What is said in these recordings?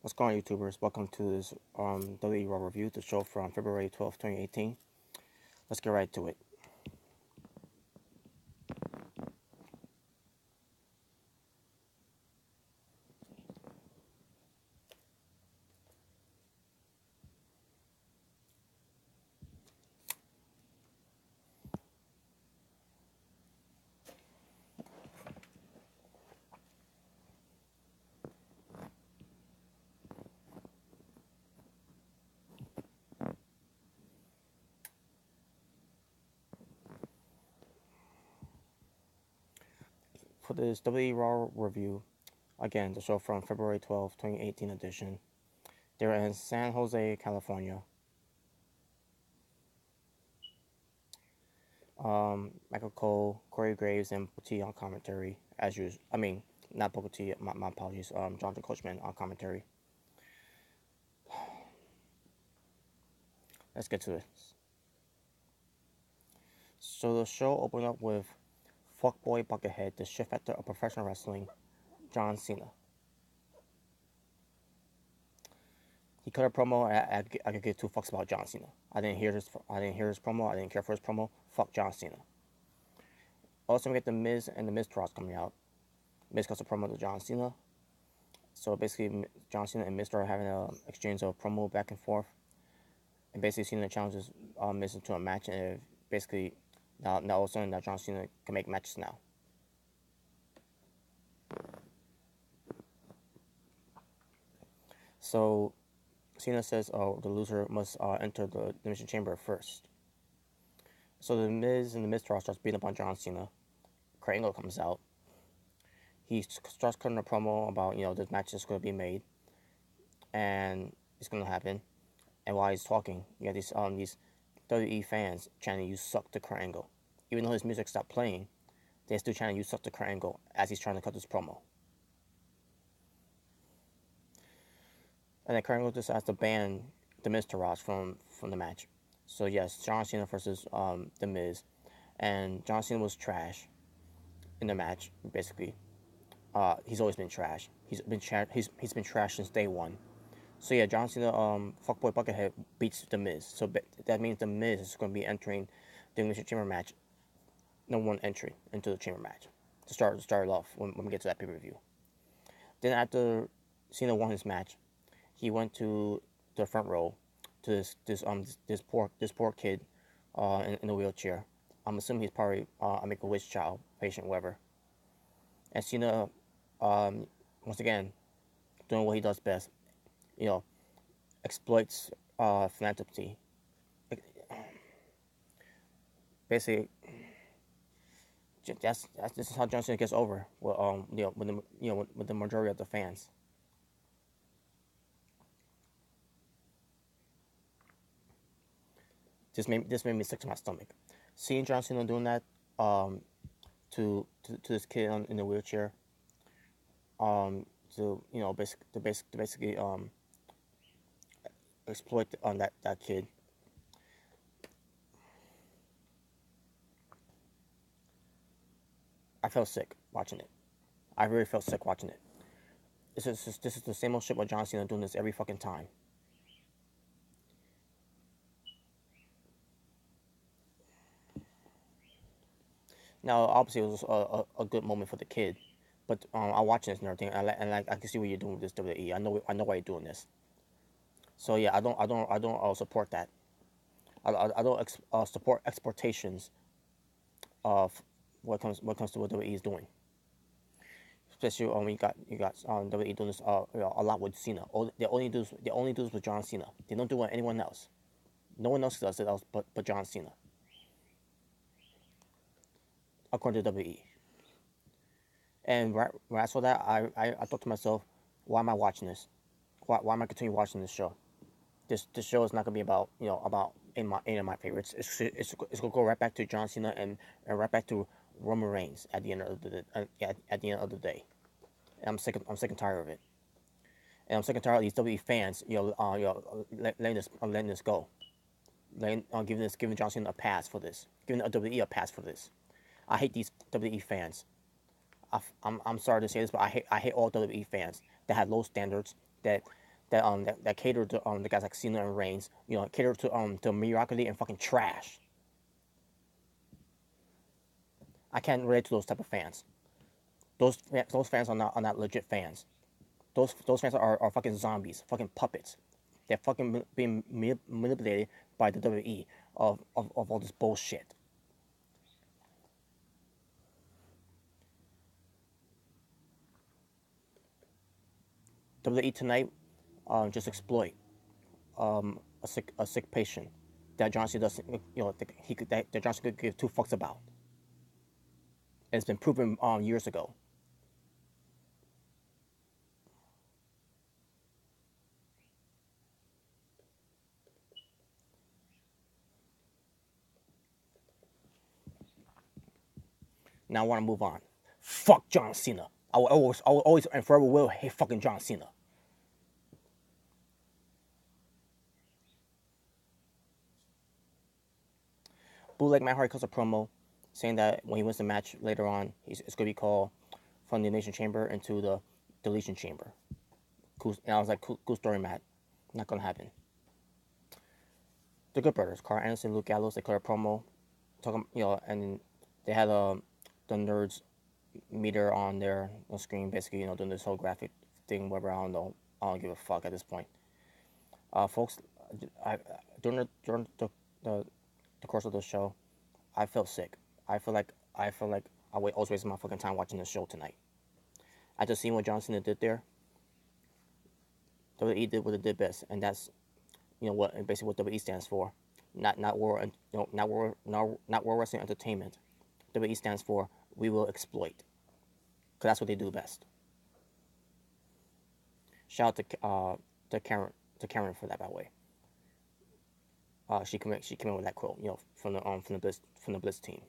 What's going on, YouTubers? Welcome to this WWE RAW review, the show from February 12th, 2018. Let's get right to it. For this WWE RAW review, again, the show from February 12th, 2018 edition, they're in San Jose, California. Michael Cole, Corey Graves, and Booker T on commentary, as usual. I mean, not Booker T, my apologies, Jonathan Coachman on commentary. Let's get to this. So the show opened up with Fuckboy Buckethead, the shift actor of professional wrestling, John Cena. He cut a promo. I could give two fucks about John Cena. I didn't hear his promo. I didn't care for his promo. Fuck John Cena. Also, we get the Miz and the Miztourage coming out. Miz cuts a promo to John Cena. So basically, John Cena and Miz are having an exchange of promo back and forth. And basically, Cena challenges Miz into a match, and basically, now all of a sudden, now John Cena can make matches now. So Cena says, the loser must enter the Elimination Chamber first. So the Miz and the Miztourage starts beating up on John Cena. Kurt Angle comes out. He starts cutting a promo about, this match is going to be made. And it's going to happen. And while he's talking, you got these WWE fans chanting, "You suck" to Kurt Angle. Even though his music stopped playing, they're still chanting, "You suck" to Kurt Angle as he's trying to cut this promo. And then Kurt Angle decides to ban the Miztourage from the match. So yes, John Cena versus the Miz, and John Cena was trash in the match. Basically, he's always been trash. He's been trash since day one. So yeah, John Cena, Fuckboy Buckethead beats the Miz. So that means the Miz is going to be entering the Elimination Chamber match. Number one entry into the Chamber match to start it off when we get to that pay-per-view. Then after Cena won his match, he went to the front row to this poor kid in a wheelchair. I'm assuming he's probably a Make-A-Wish child, patient, whatever. And Cena, once again, doing what he does best, exploits philanthropy. Basically, this is how John Cena gets over. With with the majority of the fans. This made me sick to my stomach. Seeing John Cena doing that to this kid in the wheelchair, to basically exploit on that kid. I felt sick watching it. I really felt sick watching it. This is the same old shit with John Cena doing this every fucking time. Now, obviously, it was a good moment for the kid, but I'm watching this and everything, and I can see what you're doing with this WWE. I know why you're doing this. So yeah, I don't support that. I don't support exportations of what comes to what WWE is doing. Especially when you got WWE doing this a lot with Cena. They only do this with John Cena. They don't do it with anyone else. No one else does it else but John Cena, according to WWE. And right I saw that, I thought to myself, why am I watching this? Why am I continuing watching this show? This show is not gonna be about about any of my favorites. It's gonna go right back to John Cena and right back to Roman Reigns at the end of the day. And I'm sick and tired of it. And I'm sick and tired of these WWE fans, letting this go, giving John Cena a pass for this, giving WWE a pass for this. I hate these WWE fans. I'm sorry to say this, but I hate all WWE fans that have low standards, that that cater to the guys like Cena and Reigns, cater to mediocrity and fucking trash. I can't relate to those type of fans. Those fans are not legit fans. Those fans are fucking zombies, fucking puppets. They're fucking being manipulated by the WWE of all this bullshit. WWE tonight just exploit a sick patient that John Cena doesn't, that John Cena could give two fucks about. It's been proven years ago. Now I want to move on. Fuck John Cena. I will always and forever will hate fucking John Cena. Bootleg Matt Hardy cuts a promo saying that when he wins the match later on, it's going to be called from the Elimination Chamber into the Deletion Chamber. Cool. And I was like, cool story, Matt. Not going to happen. The Good Brothers, Carl Anderson, Luke Gallows, they cut a promo, talking, and they had the nerds meter on their screen, basically, doing this whole graphic thing, whatever. I don't know. I don't give a fuck at this point. Folks, during the course of the show, I felt sick. I feel like I was wasting my fucking time watching the show tonight. I just seen what John Cena did there. WWE did what it did best, and that's basically what WWE stands for. Not World Wrestling Entertainment. WWE stands for we will exploit, because that's what they do best. Shout out to Karen for that, by the way. She came in with that quote, from the Bliss team.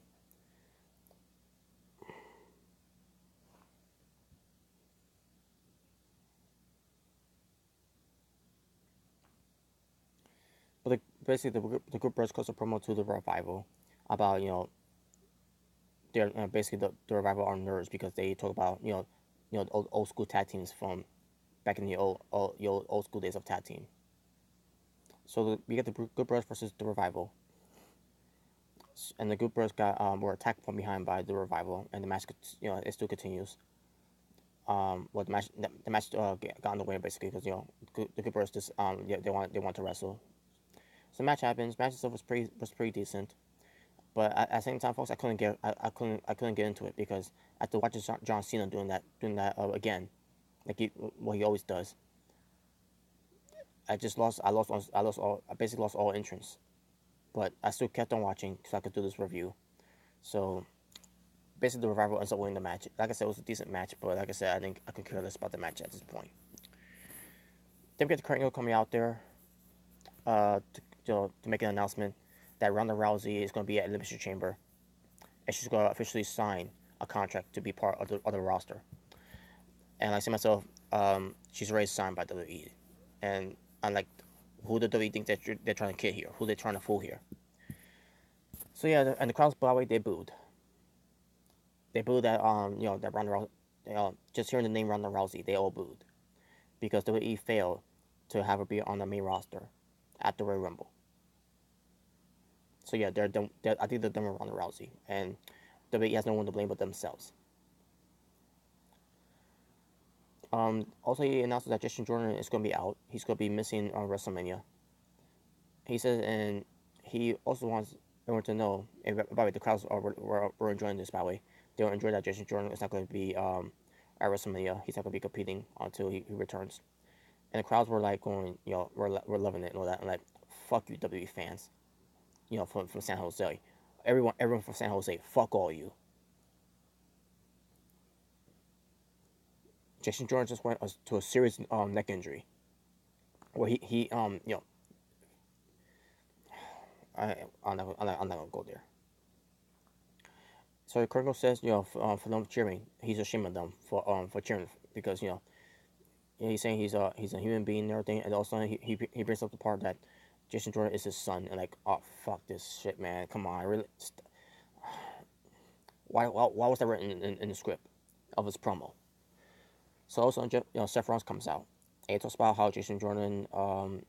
But basically, the group brothers close a promo to the Revival about they're basically the Revival are nerds because they talk about the old school tag teams from back in the old school days of tag team. So we get the Good Brothers versus the Revival, and the Good Brothers were attacked from behind by the Revival, and the match it still continues. The match got in the way basically because the Good Brothers just they want to wrestle. So the match happens. Match itself was pretty decent, but at the same time, folks, I couldn't get into it because after watching John Cena doing that again, like what he always does. I basically lost all interest, but I still kept on watching so I could do this review. So basically, the Revival ends up winning the match. Like I said, it was a decent match, but like I said, I think I could care less about the match at this point. Then we get the Kurt Angle coming out there to make an announcement that Ronda Rousey is going to be at Elimination Chamber, and she's going to officially sign a contract to be part of the roster. And I say myself, she's already signed by WWE, and I'm like, who the WWE think that they're trying to kid here? Who they're trying to fool here? So yeah, and the crowd's by the way, they booed. They booed that that Ronda Rousey. Just hearing the name Ronda Rousey, they all booed because WWE failed to have her be on the main roster at the Royal Rumble. So yeah, I think they're done with Ronda Rousey, and WWE has no one to blame but themselves. Also, he announced that Justin Jordan is going to be out. He's going to be missing on WrestleMania. He says, and he also wants everyone to know, and by the way, the crowds were enjoying this, by the way. They will enjoy that Justin Jordan is not going to be at WrestleMania. He's not going to be competing until he returns. And the crowds were like going, we're loving it and all that. And like, fuck you, WWE fans. From San Jose. Everyone from San Jose, fuck all you. Jason Jordan just went to a serious neck injury, where he I'm not gonna go there. So Kurt Angle says for them cheering, he's ashamed of them for cheering because he's saying he's a human being and everything, and also he brings up the part that Jason Jordan is his son, and like, oh fuck this shit, man, come on, really. Why was that written in the script of his promo? So also, Seth Rollins comes out, And it talks about how Jason Jordan, you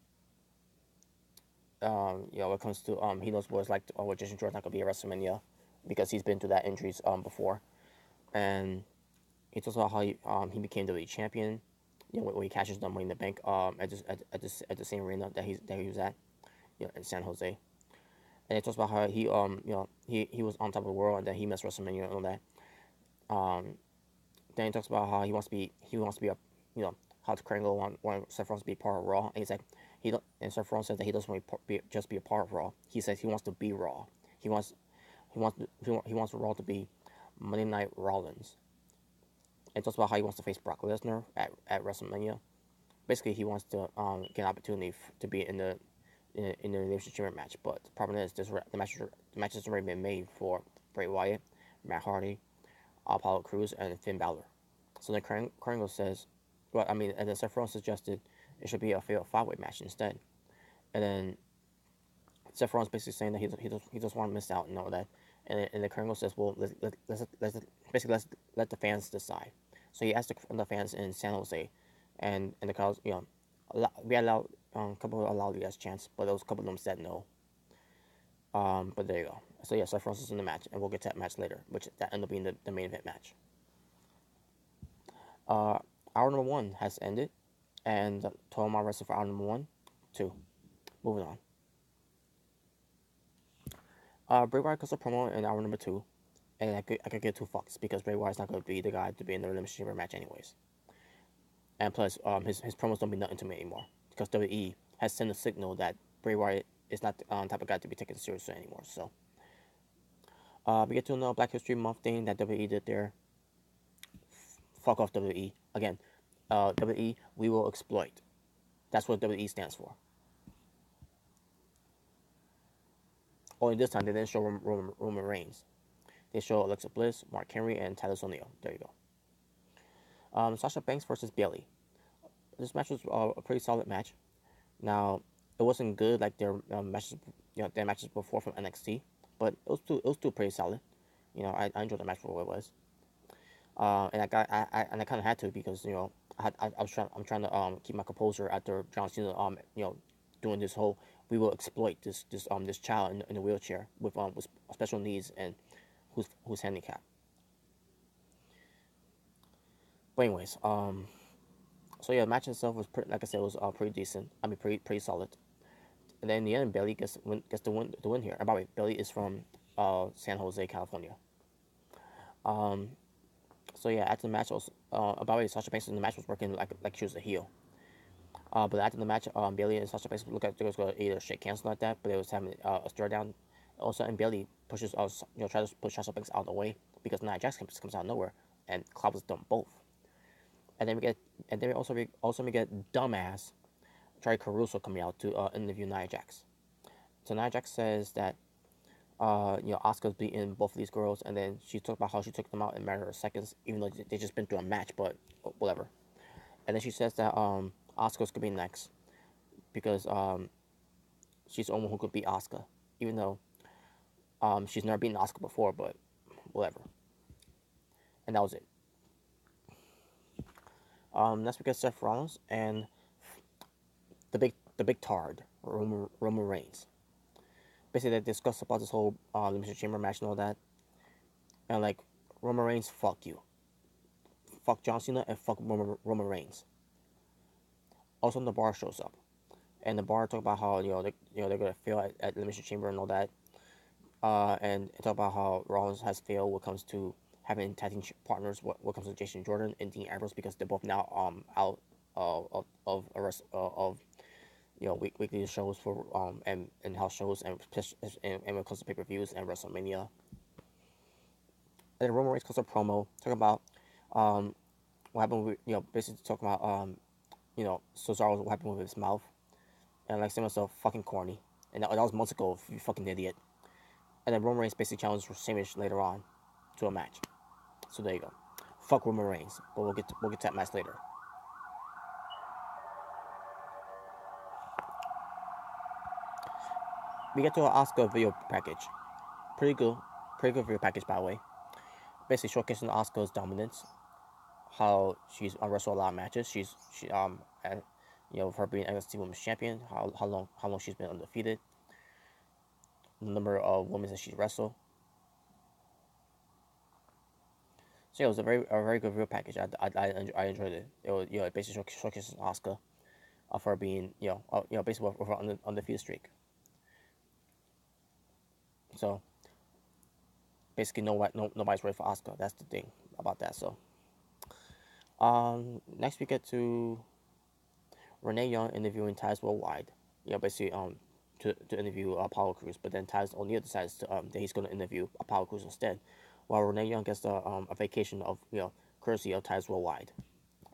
know, when it comes to he knows what it's like. What Jason Jordan's not gonna be at WrestleMania because he's been through that injuries before, and he talks about how he became WWE champion. You know, when he cashes the Money in the Bank at the same arena that he was at, you know, in San Jose. And it talks about how he you know he was on top of the world and then he missed WrestleMania and all that. Then he talks about how he wants to be a, you know, how Kringle want Seth Rollins to be part of Raw, and he's like he don't, and Seth Rollins says that he doesn't want to just be a part of Raw. He says he wants to be Raw. He wants he wants Raw to be Monday Night Rollins. And talks about how he wants to face Brock Lesnar at WrestleMania. Basically, he wants to get an opportunity to be in the Elimination Chamber match. But the problem is the match has already been made for Bray Wyatt, Matt Hardy, Apollo Crews, and Finn Balor. So then Kringle says, well, I mean, and then Seth Rollins suggested it should be a fatal 5-way match instead. And then Seth Rollins basically saying that he just want to miss out and all that. And the Kringle says, well, let's let the fans decide. So he asked the fans in San Jose, and the crowd, you know, we allowed a couple allowed yes chants, but those couple of them said no. But there you go. So yeah, Seth Rollins is in the match, and we'll get to that match later, which that ended up being the main event match. Hour number 1 has ended, and the total amount wrestling for hour number 1, 2. Moving on. Bray Wyatt cuts a promo in hour number 2, and I could get 2 fucks because Bray Wyatt's not going to be the guy to be in the Elimination Chamber match anyways. And plus, his promos don't mean nothing to me anymore because WWE has sent a signal that Bray Wyatt is not the type of guy to be taken seriously anymore. So, we get to another Black History Month thing that WWE did there. Fuck off WWE. Again, WWE, we will exploit. That's what WWE stands for. Only this time they didn't show Roman Reigns. They show Alexa Bliss, Mark Henry, and Titus O'Neil. There you go. Sasha Banks versus Bayley. This match was a pretty solid match. Now, it wasn't good like their matches, you know, their matches before from NXT, but it was still pretty solid. You know, I enjoyed the match for what it was. And I kind of had to because you know I'm trying to keep my composure after John Cena you know, doing this whole we will exploit this child in a wheelchair with special needs and who's handicapped. But anyways, so yeah, the match itself was like I said, it was pretty decent. I mean, pretty solid. And then in the end, Bayley gets the win here. And by the way, Bayley is from San Jose, California. So yeah, after the match, also, by the way, Sasha Banks in the match was working like she was a heel. But after the match, Bayley and Sasha Banks look like they was gonna either shake hands or like that, but they was having a stare down. Also, and Bayley pushes us, you know, tries to push Sasha Banks out of the way because Nia Jax comes out of nowhere and clobbers them both. And then we also get dumbass Trey Caruso coming out to interview Nia Jax. So Nia Jax says that you know, Asuka's beating both of these girls, and then she talked about how she took them out in a matter of seconds, even though they just been through a match, but whatever. And then she says that Asuka's could be next because she's the only one who could beat Asuka, even though she's never beaten Asuka before, but whatever. And that was it. Next we get Seth Rollins and the big tard, Roman Reigns. Basically, they discussed about this whole Elimination Chamber match and all that. And like, Roman Reigns, fuck you. Fuck John Cena and fuck Roman Reigns. Also, the Bar shows up, and the Bar talk about how they're gonna fail at Elimination Chamber and all that. And talk about how Rollins has failed when it comes to having tag team partners. What comes to Jason Jordan and Dean Ambrose because they're both now out of you know, weekly shows for and house shows and when it comes to pay-per-views and WrestleMania. And then Roman Reigns cuts a promo talking about what happened with, you know, basically talking about you know, Cesaro, what happened with his mouth, and like saying myself fucking corny, and that was months ago, you fucking idiot. And then Roman Reigns basically challenged Samish later on to a match. So there you go. Fuck Roman Reigns, but we'll get to that match later. We get to an Asuka video package. Pretty good video package, by the way. Basically showcasing Asuka's dominance, how she's wrestled a lot of matches. She with her being NXT Women's Champion, how long she's been undefeated, the number of women that she's wrestled. So yeah, it was a very good real package. I enjoyed it. It was it basically showcases Asuka of her being basically with her undefeated streak. So basically nobody's ready for Asuka. That's the thing about that. So next we get to Renee Young interviewing Taz Worldwide. Basically to interview Apollo Crews, but then Taz O'Neil decides that he's going to interview Apollo Crews instead, while Renee Young gets a vacation of courtesy of Taz Worldwide,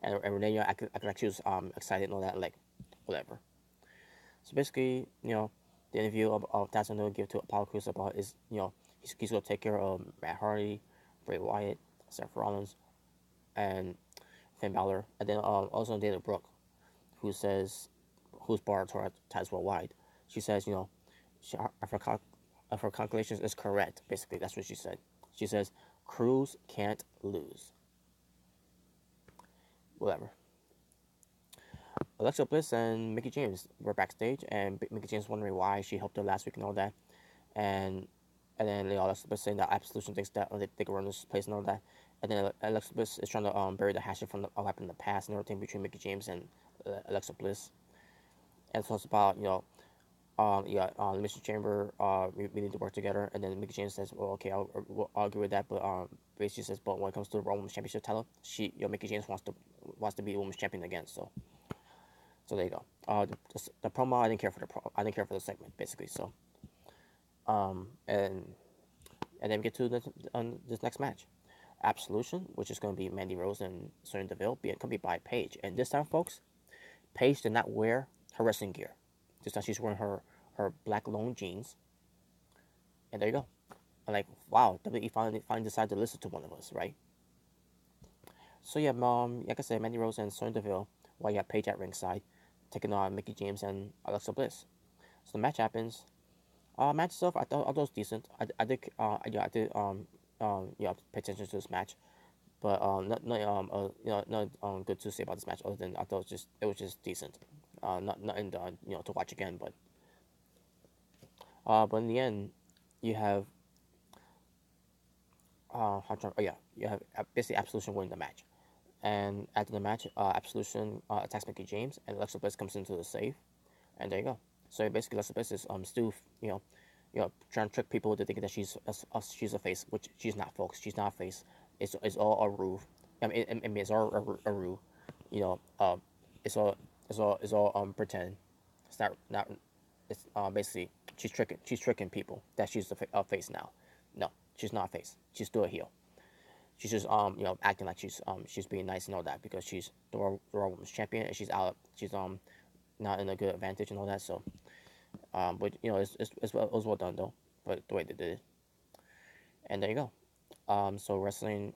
and Renee Young acted like she was excited and all that, like whatever. So basically, the interview of Taz O'Neil give to Apollo Crews about is he's going to take care of Matt Hardy, Bray Wyatt, Seth Rollins, and Finn Bálor, and then also Dana Brooke, who's part of Taz Worldwide. She says, if her calculations is correct, basically, that's what she said. She says, Crews can't lose. Whatever. Alexa Bliss and Mickie James were backstage, and Mickie James wondering why she helped her last week and all that. And then Alexa Bliss saying that Absolution thinks that they can run this place and all that. And then Alexa Bliss is trying to bury the hatchet from what happened in the past and everything between Mickie James and Alexa Bliss. And so it's about, Mission Chamber, we need to work together. And then Mickie James says, well, okay, I'll agree with that. But basically says, but when it comes to the Raw Women's Championship title, Mickie James wants to be Women's Champion again. So there you go. The promo, I didn't care for I didn't care for the segment, basically. So, and then we get to this next match. Absolution, which is going to be Mandy Rose and Sonya Deville, accompanied by Paige. And this time, folks, Paige did not wear her wrestling gear. This time she's wearing her black long jeans. And there you go. I'm like, wow, WWE finally decided to listen to one of us, right? So yeah, like I said, Mandy Rose and Sonya Deville, while you have Paige at ringside, taking on Mickie James and Alexa Bliss. So the match happens. Match itself, I thought it was decent. I did pay attention to this match, but not good to say about this match other than I thought it was just decent. Nothing to watch again, but in the end, you have you have basically Absolution winning the match, and after the match, Absolution attacks Mickie James, and Alexa Bliss comes into the save, and there you go. So basically, Alexa Bliss is still trying to trick people into thinking that she's a face, which she's not, folks. She's not a face. It's all a ruse. I mean it's all a ruse. It's all pretend. It's not. It's basically she's tricking people that she's a face now. No, she's not a face. She's still a heel. She's just acting like she's being nice and all that because she's the Raw Women's Champion and she's not in a good advantage and all that. So but it was well done though. But the way they did it, and there you go. So wrestling,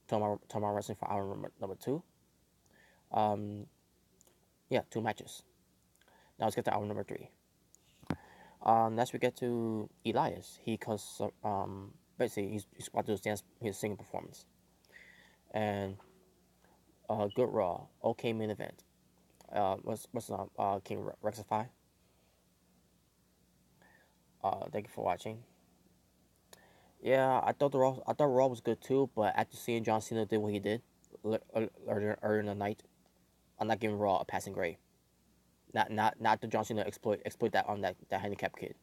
tomorrow wrestling for hour number 2. Yeah, 2 matches. Now let's get to hour number 3. Next we get to Elias. Basically he's about to do his singing performance, and good Raw, okay main event. What's King Rectify. Thank you for watching. Yeah, I thought Raw was good too, but after seeing John Cena did what he did earlier in the night, I'm not giving Raw a passing grade. Not the John Cena exploit that on that handicapped kid.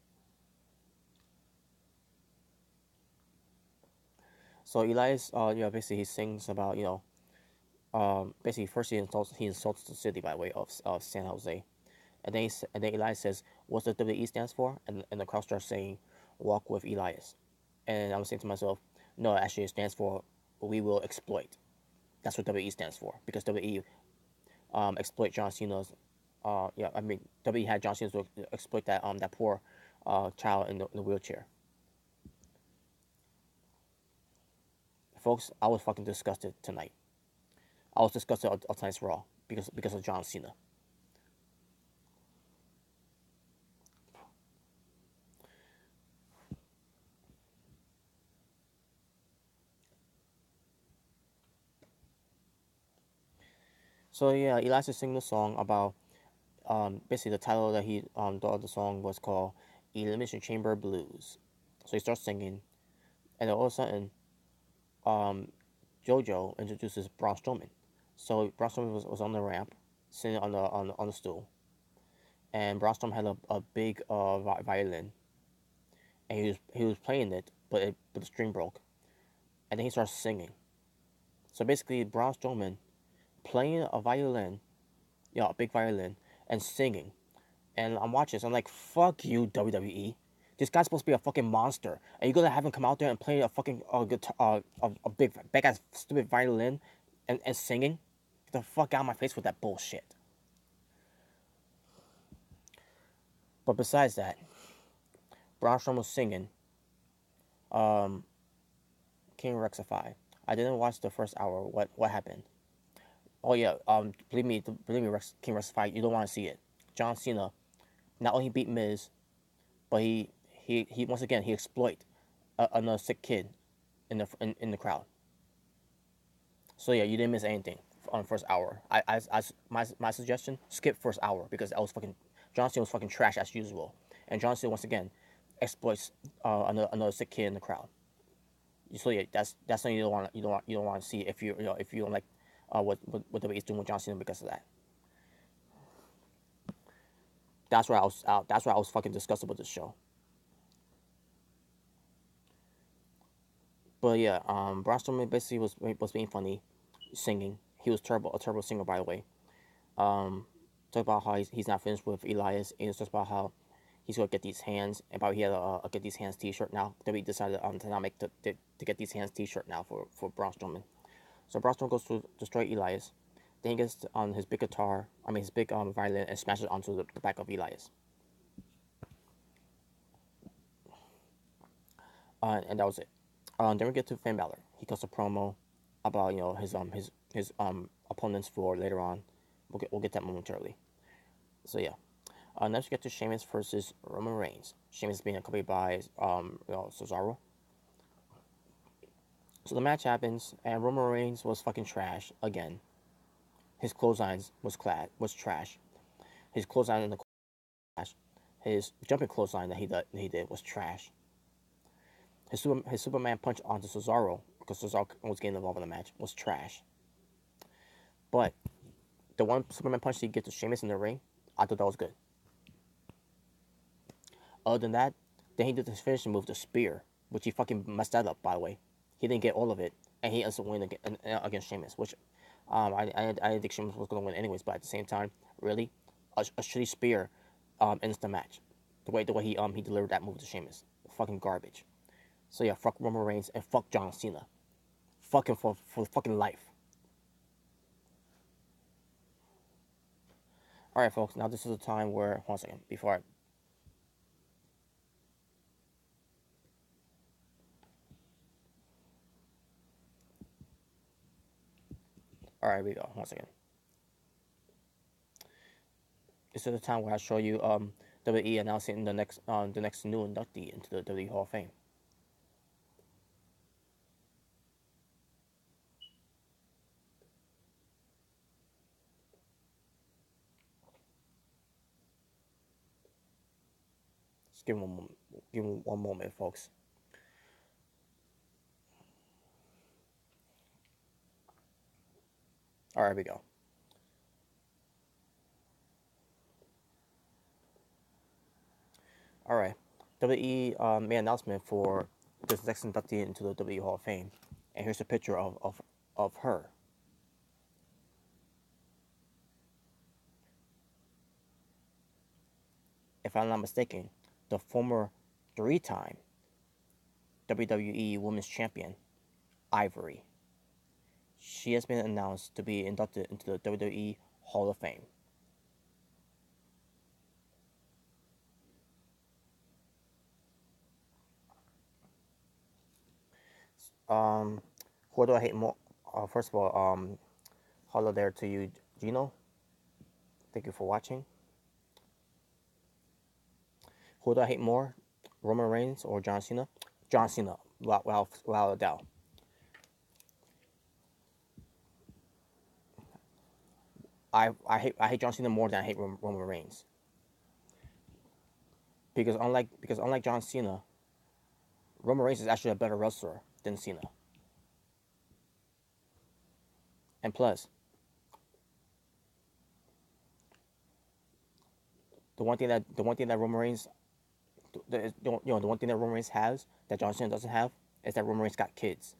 So Elias, basically he sings about basically first he insults the city by way of San Jose, and then Elias says, "What's the WWE stands for?" And the crowd starts saying, "Walk with Elias," and I'm saying to myself, no, actually it stands for "We will exploit." That's what WWE stands for because WWE exploit John Cena's. I mean WWE had John Cena to exploit that poor child in the wheelchair. Folks, I was fucking disgusted tonight. I was disgusted on tonight's Raw because of John Cena. So yeah, Elias is singing the song about basically the title that he the song was called Elimination Chamber Blues. So he starts singing, and then all of a sudden, um, JoJo introduces Braun Strowman. So Braun Strowman was on the ramp, sitting on the stool, and Braun Strowman had a big violin, and he was playing it, but the string broke, and then he starts singing. So basically, Braun Strowman playing a violin, a big violin, and singing. And I'm watching this. I'm like, fuck you, WWE. This guy's supposed to be a fucking monster, and you're gonna have him come out there and play a fucking guitar, a big ass stupid violin, and singing. Get the fuck out of my face with that bullshit. But besides that, Braun Strowman was singing. Um, King Rectify. I didn't watch the first hour. What happened? Oh yeah. Believe me, King Rectify. You don't want to see it. John Cena not only beat Miz, but he once again he exploit another sick kid in the crowd. So yeah, you didn't miss anything on the first hour. My suggestion, skip first hour because I was fucking John Cena was fucking trash as usual, and John Cena once again exploits another sick kid in the crowd. So yeah, that's something you don't want to see if if you don't like what WWE is doing with John Cena because of that. That's why I was fucking disgusted with this show. But yeah, Braun Strowman basically was being funny, singing. He was a terrible singer by the way. Talk about how he's not finished with Elias, and it's just about how he's gonna get these hands, and probably he had a get these hands T-shirt now. Then we decided to not make to get these hands T-shirt now for Braun Strowman. So Braun Strowman goes to destroy Elias. Then he gets on his big guitar, his big violin, and smashes onto the back of Elias. And that was it. Then we get to Finn Balor. He cuts a promo about his opponents for later on. We'll get that momentarily. So yeah. Next we get to Sheamus versus Roman Reigns. Sheamus is being accompanied by Cesaro. So the match happens, and Roman Reigns was fucking trash again. His clotheslines was trash. His clothesline in the trash. His jumping clothesline that he did was trash. His Superman punch onto Cesaro because Cesaro was getting involved in the match was trash. But the one Superman punch he gets to Sheamus in the ring, I thought that was good. Other than that, then he did his finishing move, the spear, which he fucking messed that up, by the way. He didn't get all of it, and he ends up winning against Sheamus, which I didn't think Sheamus was going to win anyways, but at the same time, really, a shitty spear ends the match. The way he delivered that move to Sheamus. Fucking garbage. So yeah, fuck Roman Reigns and fuck John Cena. Fuck him for fucking life. Alright, folks, now this is the time where, one second, before I... Alright, here we go, one second. This is the time where I show you WWE announcing the next new inductee into the WWE Hall of Fame. Just give me one moment, folks. Alright, here we go. Alright, WWE made an announcement for this next inductee into the WWE Hall of Fame. And here's a picture of her. If I'm not mistaken, the former 3-time WWE Women's Champion, Ivory. She has been announced to be inducted into the WWE Hall of Fame. Who do I hate more? First of all, hello there to you, Gino. Thank you for watching. Who do I hate more, Roman Reigns or John Cena? John Cena, without a doubt. I hate John Cena more than I hate Roman Reigns, because unlike John Cena, Roman Reigns is actually a better wrestler than Cena. And plus, the one thing that Roman Reigns, the one thing that Roman Reigns has that John Cena doesn't have is that Roman Reigns got kids.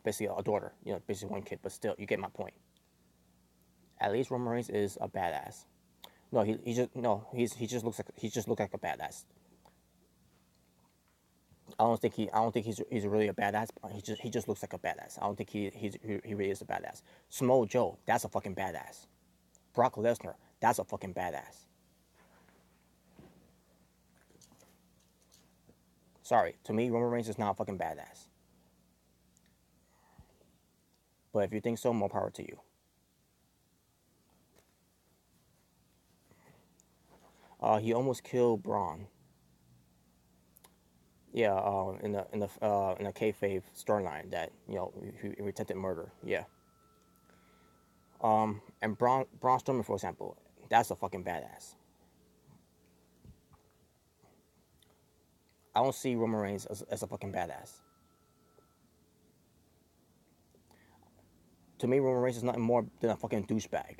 Basically a daughter. Basically one kid, but still, you get my point. At least Roman Reigns is a badass. No, he just no, he just looks like a badass. I don't think he's really a badass. He just looks like a badass. I don't think he really is a badass. Samoa Joe, that's a fucking badass. Brock Lesnar, that's a fucking badass. Sorry, to me, Roman Reigns is not a fucking badass. But if you think so, more power to you. He almost killed Braun. Yeah, in the kayfabe storyline that he attempted murder. Yeah. And Braun Strowman, for example, that's a fucking badass. I don't see Roman Reigns as a fucking badass. To me, Roman Reigns is nothing more than a fucking douchebag.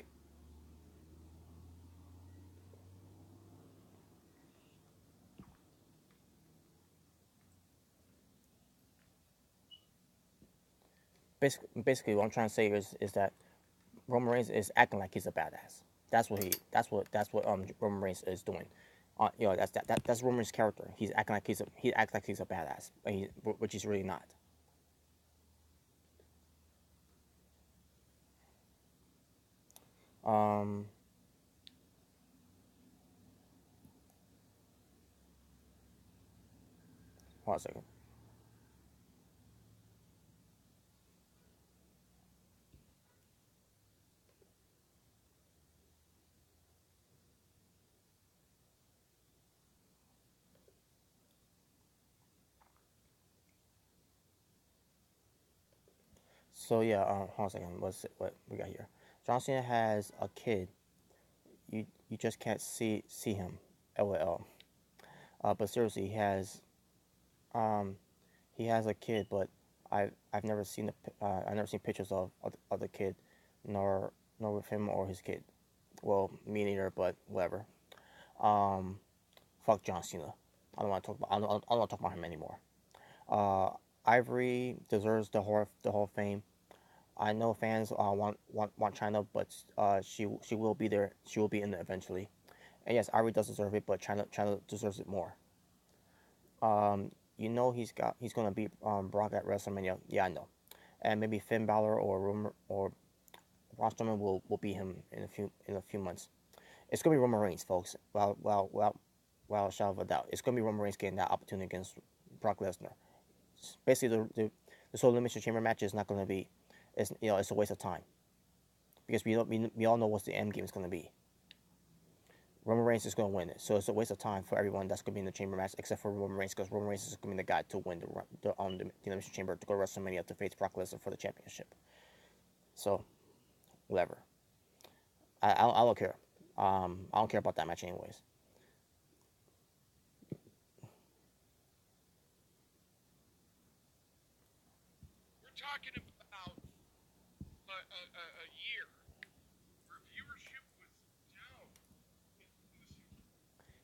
Basically, what I'm trying to say is that Roman Reigns is acting like he's a badass. That's what Roman Reigns is doing. That's Roman Reigns' character. He acts like he's a badass, which he's really not. Um, Hold on a second. So yeah, hold on a second. What we got here? John Cena has a kid. You just can't see him. LOL. But seriously, um he has a kid, but I've never seen I've never seen pictures of the kid, nor with him or his kid. Well, me neither, but whatever. Um, Fuck John Cena. I don't want to talk about him anymore. Uh, Ivory deserves the Hall of Fame. I know fans want China, but she will be there. She will be in there eventually. And yes, Ivory does deserve it, but China deserves it more. He's gonna beat Brock at WrestleMania. Yeah, I know. And maybe Finn Balor or Braun Strowman will beat him in a few months. It's gonna be Roman Reigns, folks. Well, shadow of a doubt, it's gonna be Roman Reigns getting that opportunity against Brock Lesnar. Basically, this whole Elimination Chamber match is not gonna be, it's a waste of time because we all know what the end game is gonna be. Roman Reigns is going to win it. So it's a waste of time for everyone that's going to be in the Chamber match, except for Roman Reigns, because Roman Reigns is going to be the guy to win the Elimination Chamber to go to WrestleMania to face Brock Lesnar for the championship. So, whatever. I don't care. I don't care about that match anyways. We're talking about a year where viewership was down in the Super Bowl.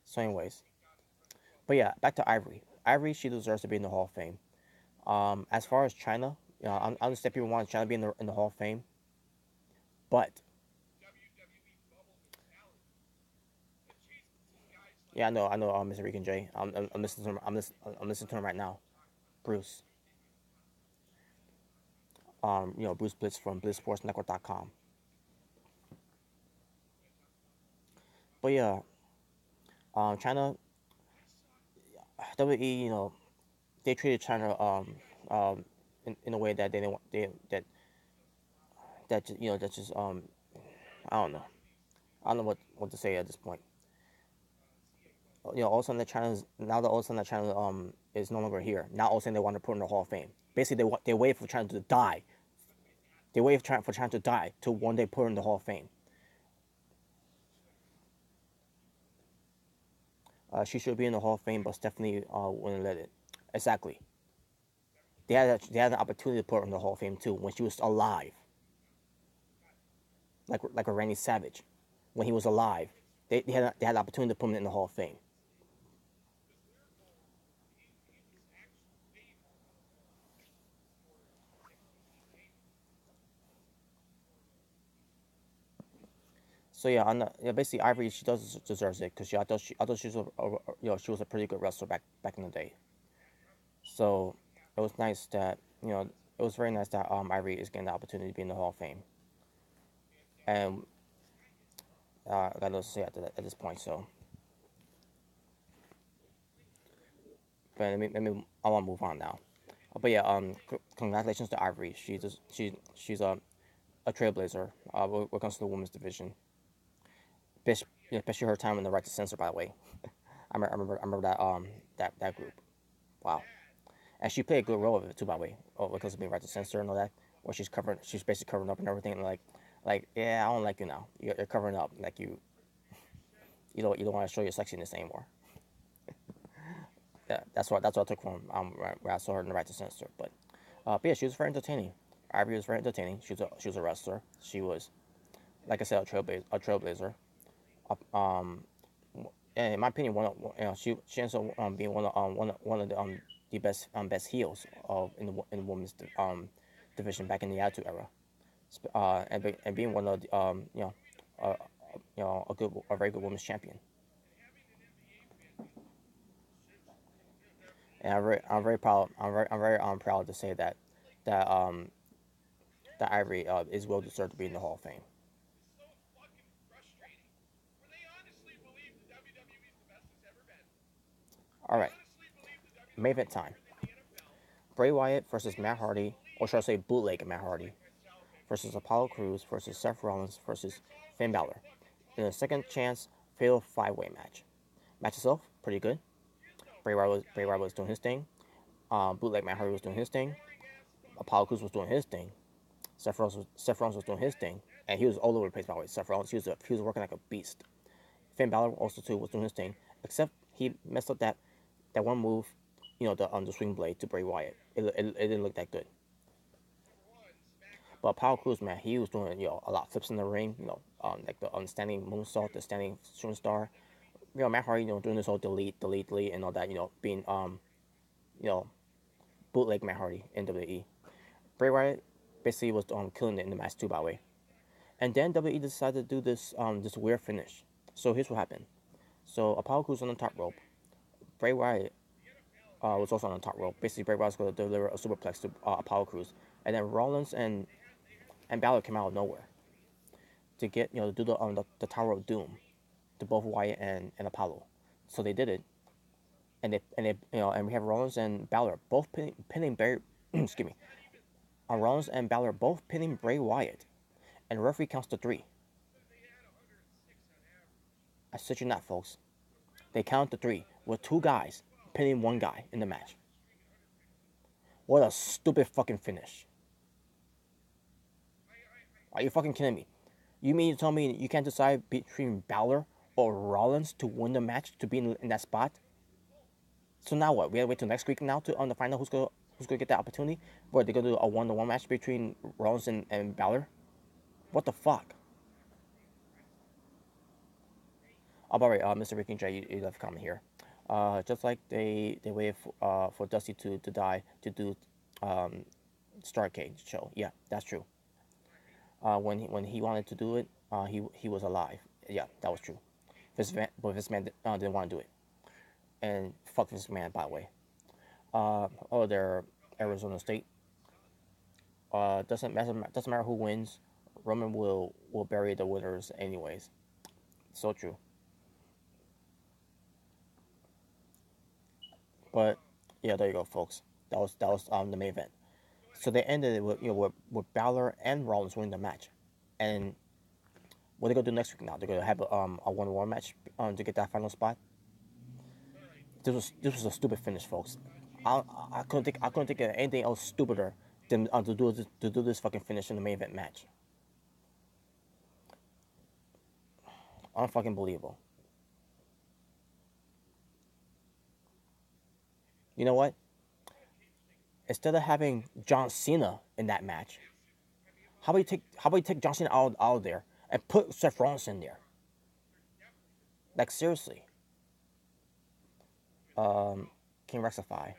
So, This anyways. company got it like what? But yeah, back to Ivory. Ivory, she deserves to be in the Hall of Fame. As far as China, I understand people want China to be in the Hall of Fame, but WWE bubble mentality that chases guys like yeah, I know, Mr. Rican J. I'm listening to him. I'm listening to him right now. Bruce. Bruce Blitz from BlitzSportsNetwork.com. But yeah, China, WWE, they treated China in a way that they didn't want that's just I don't know. I don't know what to say at this point. All of a sudden that China is no longer here. Now all of a sudden they want to put in the Hall of Fame. Basically, they wait for China to die They waited for trying to die to one day put her in the Hall of Fame. She should be in the Hall of Fame, but Stephanie wouldn't let it. Exactly. They had an opportunity to put her in the Hall of Fame too when she was alive, like a Randy Savage, when he was alive. They had the opportunity to put him in the Hall of Fame. So yeah, basically Ivory, she does deserves it because I thought she was she was a pretty good wrestler back in the day. So it was nice that it was very nice that Ivory is getting the opportunity to be in the Hall of Fame, and I got to say at this point. So, but I want to move on now. But yeah, congratulations to Ivory. She's a trailblazer when it comes to the women's division. Especially her time in the Right to Censor, by the way. I remember that group. Wow. And she played a good role of it too, by the way. Oh, because of being Right to Censor and all that, where she's basically covering up and everything, and like yeah, I don't like you now. You're covering up, like you don't want to show your sexiness anymore. Yeah, that's what I took from where I saw her in the Right to Censor. But yeah, she was very entertaining. Ivory was very entertaining. She was a wrestler. She was, like I said, a trailblazer. Um, and in my opinion, she ends up being one of the best heels in the women's division back in the Attitude Era, and being one of the uh, a very good women's champion. And I'm very proud. I'm very proud to say that um that Ivory is well deserved to be in the Hall of Fame. so fucking frustrating. Where they honestly believe the WWE is the best it's ever been. All They right, honestly believe the main WWE event is time: bigger than the NFL. Bray Wyatt They versus Matt honestly Hardy, or believe should I say bootleg Matt it's Hardy, like Metallica versus being Apollo Kiss Crews versus or Seth Rollins versus it's all Finn for the Balor fucking in a talk. second chance fatal five-way match. Match itself pretty good. Get the fuck Bray out Wyatt of was here. doing his thing. Bootleg Matt Hardy was doing his thing. Boring ass fucking Apollo Crews match. was doing his thing. Seth Rollins was doing his thing, and he was all over the place. By the way, Seth Rollins, he was working like a beast. Finn Balor also too was doing his thing, except he messed up that one move, the swing blade to Bray Wyatt. It didn't look that good. Number one, SmackDown But Apollo Creed. Crews, man, he was doing a lot of flips in the ring, like the standing moonsault, the standing shooting star. Matt Hardy, doing this whole delete, and all that, being you know, bootleg Matt Hardy in WWE. Bray Wyatt basically was killing it in the match too, by the way. And then WWE decided to do this weird finish. So here's what happened. So Apollo Crews on the top rope. Bray Wyatt was also on the top rope. Basically, Bray Wyatt was going to deliver a superplex to Apollo Crews, and then Rollins and Bálor came out of nowhere to get to do the Tower of Doom to both Wyatt and Apollo. So they did it, and we have Rollins and Bálor both pinning Bray. Excuse me. Rollins and Bálor both pinning Bray Wyatt, and the referee counts to three. They had 106 on average. I said you not, folks. They count to three with two guys pinning one guy in the match. What a stupid fucking finish. Are you fucking kidding me? You mean to tell me you can't decide between Bálor or Rollins to win the match to be in that spot? So now what? We have to wait till next week now to find out who's gonna get that opportunity. What, they gonna do a 1-1 match between Rollins and Bálor? What the fuck? Oh, by the way, Mr. Ricky J, you left a comment here. Just like they waited for Dusty to die to do Starcade show. Yeah, that's true. When he wanted to do it, he was alive. Yeah, that was true. But Vince Man didn't want to do it. And fuck Vince Man, by the way. They're Arizona State. Doesn't matter who wins. Roman will bury the winners anyways. So true. But yeah, there you go, folks. That was the main event. So they ended it with Bálor and Rollins winning the match, and what they gonna do next week now? They're gonna have a 1-1 match to get that final spot. This was a stupid finish, folks. I couldn't think of anything else stupider them to do this fucking finish in the main event match. Unfucking believable. You know what? Instead of having John Cena in that match, how about you take John Cena out of there and put Seth Rollins in there? Like seriously. Can rectify.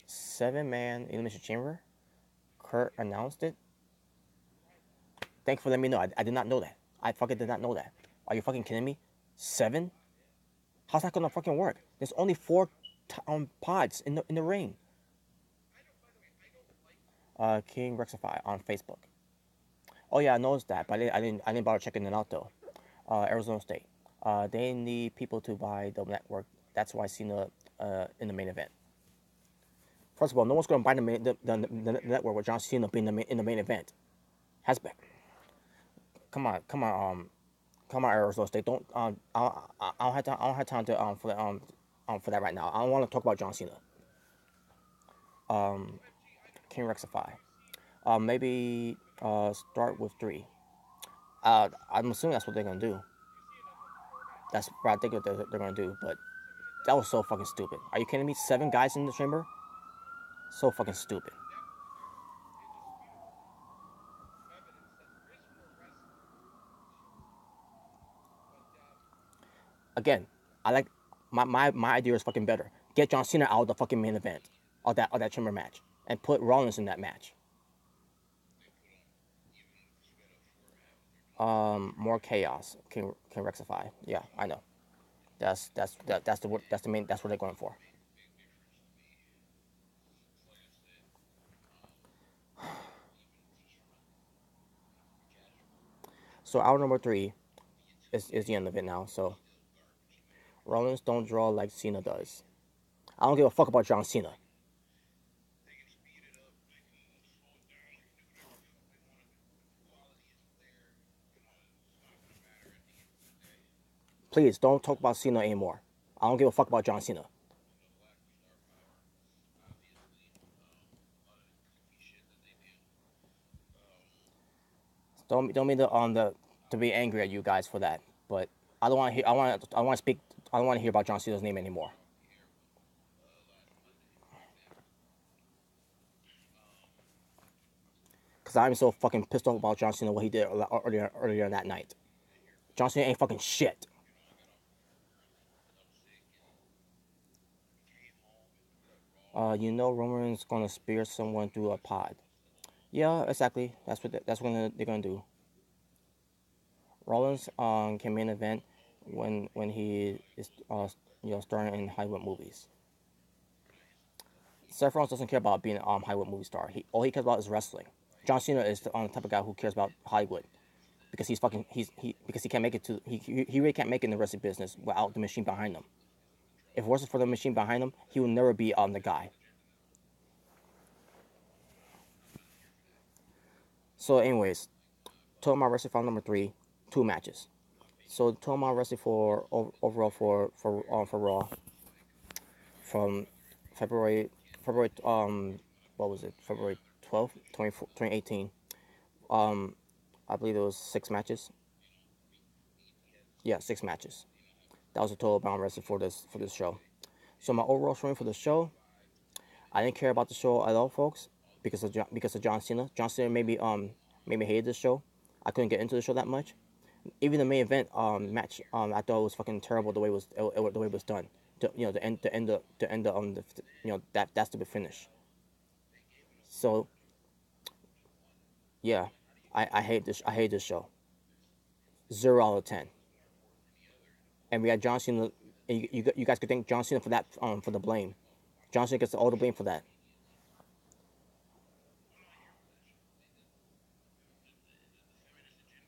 7-man Elimination Chamber. Kurt announced it. Thanks for letting me know. I did not know that. I fucking did not know that. Are you fucking kidding me? 7? How's that gonna fucking work? There's only 4 pods in the ring. King Rectify on Facebook. Oh yeah, I noticed that, but I didn't bother checking it out though. Arizona State. They need people to buy the network. That's why Cena in the main event. First of all, no one's gonna buy the network with John Cena being in the main event. Has been. Come on, Arizona State. Don't I don't have time to for that right now. I don't want to talk about John Cena. King Rectify. Maybe start with 3. I'm assuming that's what they're gonna do. That's what I think they're gonna do. But that was so fucking stupid. Are you kidding me? 7 guys in the chamber? So fucking stupid. Again, I like my idea is fucking better. Get John Cena out of the fucking main event of that chamber match and put Rollins in that match. More chaos can rectify. Yeah, I know. That's the main. That's what they're going for. So hour number 3 is the end of it now. So Rollins don't draw like Cena does. I don't give a fuck about John Cena. Please don't talk about Cena anymore. I don't give a fuck about John Cena. Don't mean to be angry at you guys for that, but I don't want to hear. I want to speak. I don't want to hear about John Cena's name anymore. Cause I'm so fucking pissed off about John Cena what he did earlier that night. John Cena ain't fucking shit. You know Roman's gonna spear someone through a pod. Yeah, exactly. That's what they're gonna do. Rollins can main event when he is starring in Hollywood movies. Seth Rollins doesn't care about being a Hollywood movie star. All he cares about is wrestling. John Cena is the type of guy who cares about Hollywood because because he can't make it to he really can't make it in the wrestling business without the machine behind him. If it wasn't for the machine behind him, he would never be the guy. So, anyways, Total Amount Wrestling Final number 3, 2 matches. So, Total Amount Wrestling for overall for Raw from February what was it, February 12th, 2018. I believe it was 6 matches. Yeah, 6 matches. That was the total amount wrestling for this show. So my overall showing for the show, I didn't care about the show at all, folks, because of John Cena. John Cena made me hate this show. I couldn't get into the show that much. Even the main event match, I thought it was fucking terrible the way it was done. That stupid finish. So yeah, I hate this. I hate this show. 0 out of 10. And we had John Cena. And you guys could thank John Cena for that for the blame. John Cena gets all the blame for that.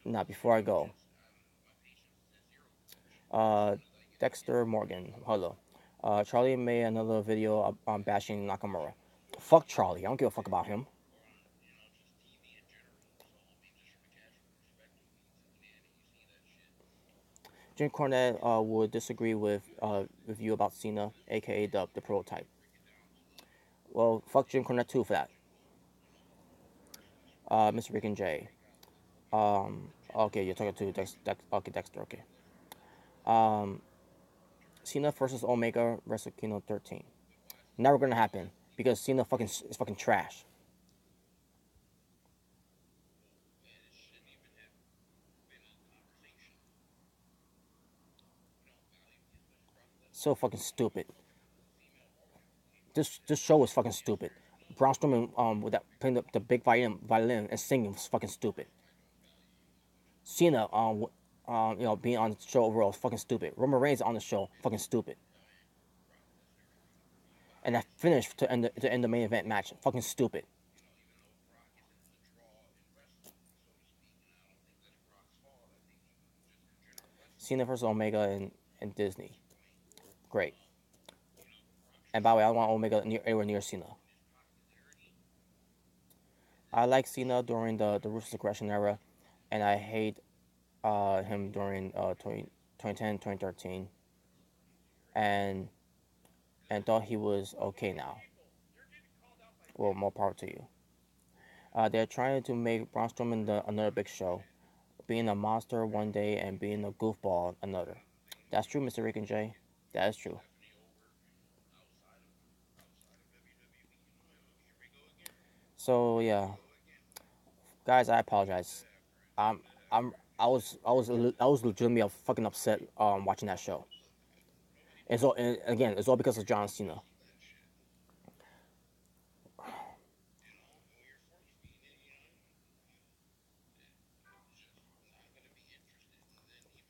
Now before I go, Dexter Morgan, hello. Charlie made another video on bashing Nakamura. Fuck Charlie. I don't give a fuck about him. Jim Cornette would disagree with you about Cena, aka the prototype. Well, fuck Jim Cornette too for that. Mr. Rick and Jay. Okay, you're talking to okay, Dexter. Okay. Um, Cena versus Omega Wrestle Kingdom 13. Never gonna happen because Cena fucking is fucking trash. So fucking stupid. This show was fucking stupid. Braun Strowman with that playing the big violin and singing was fucking stupid. Cena being on the show overall is fucking stupid. Roman Reigns on the show fucking stupid. And that finish to end the main event match fucking stupid. Cena versus Omega and Disney. Great. And by the way, I don't want Omega anywhere near Cena. I like Cena during the Ruthless Aggression era, and I hate him during 2010, 2013, and thought he was okay now. Well, more power to you. They're trying to make Braun Strowman another big show, being a monster one day and being a goofball another. That's true, Mr. Rick and Jay. That is true. So yeah, guys, I apologize. I'm I'm I was legitimately fucking upset watching that show. And again, it's all because of John Cena.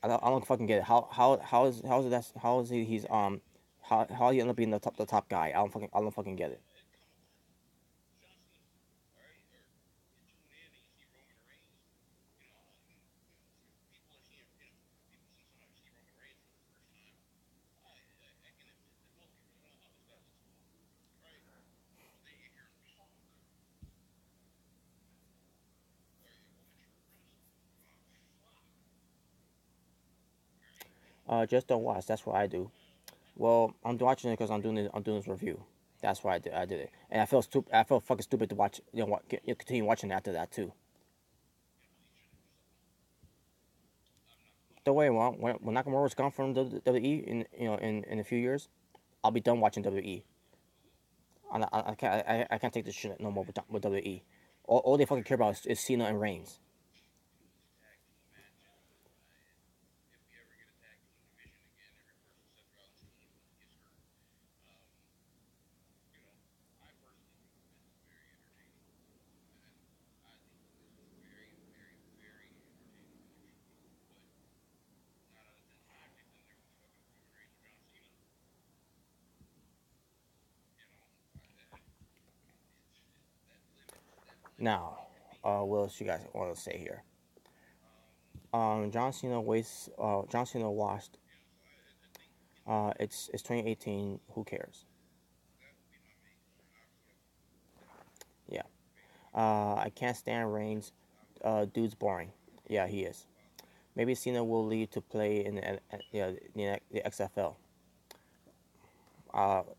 I don't fucking get it. How is he's how he end up being the top guy? I don't fucking get it. Just don't watch. That's what I do. Well, I'm watching it because I'm doing this review. That's why I did it, and I felt stupid. I felt fucking stupid to watch. Continue watching after that too. Don't worry, when Nakamura's gone from WWE in a few years, I'll be done watching WWE. I can't take this shit no more with WWE. All they fucking care about is Cena and Reigns. Now, what else you guys want to say here? John Cena washed. It's 2018. Who cares? Yeah. I can't stand Reigns. Dude's boring. Yeah, he is. Maybe Cena will lead to play in the XFL.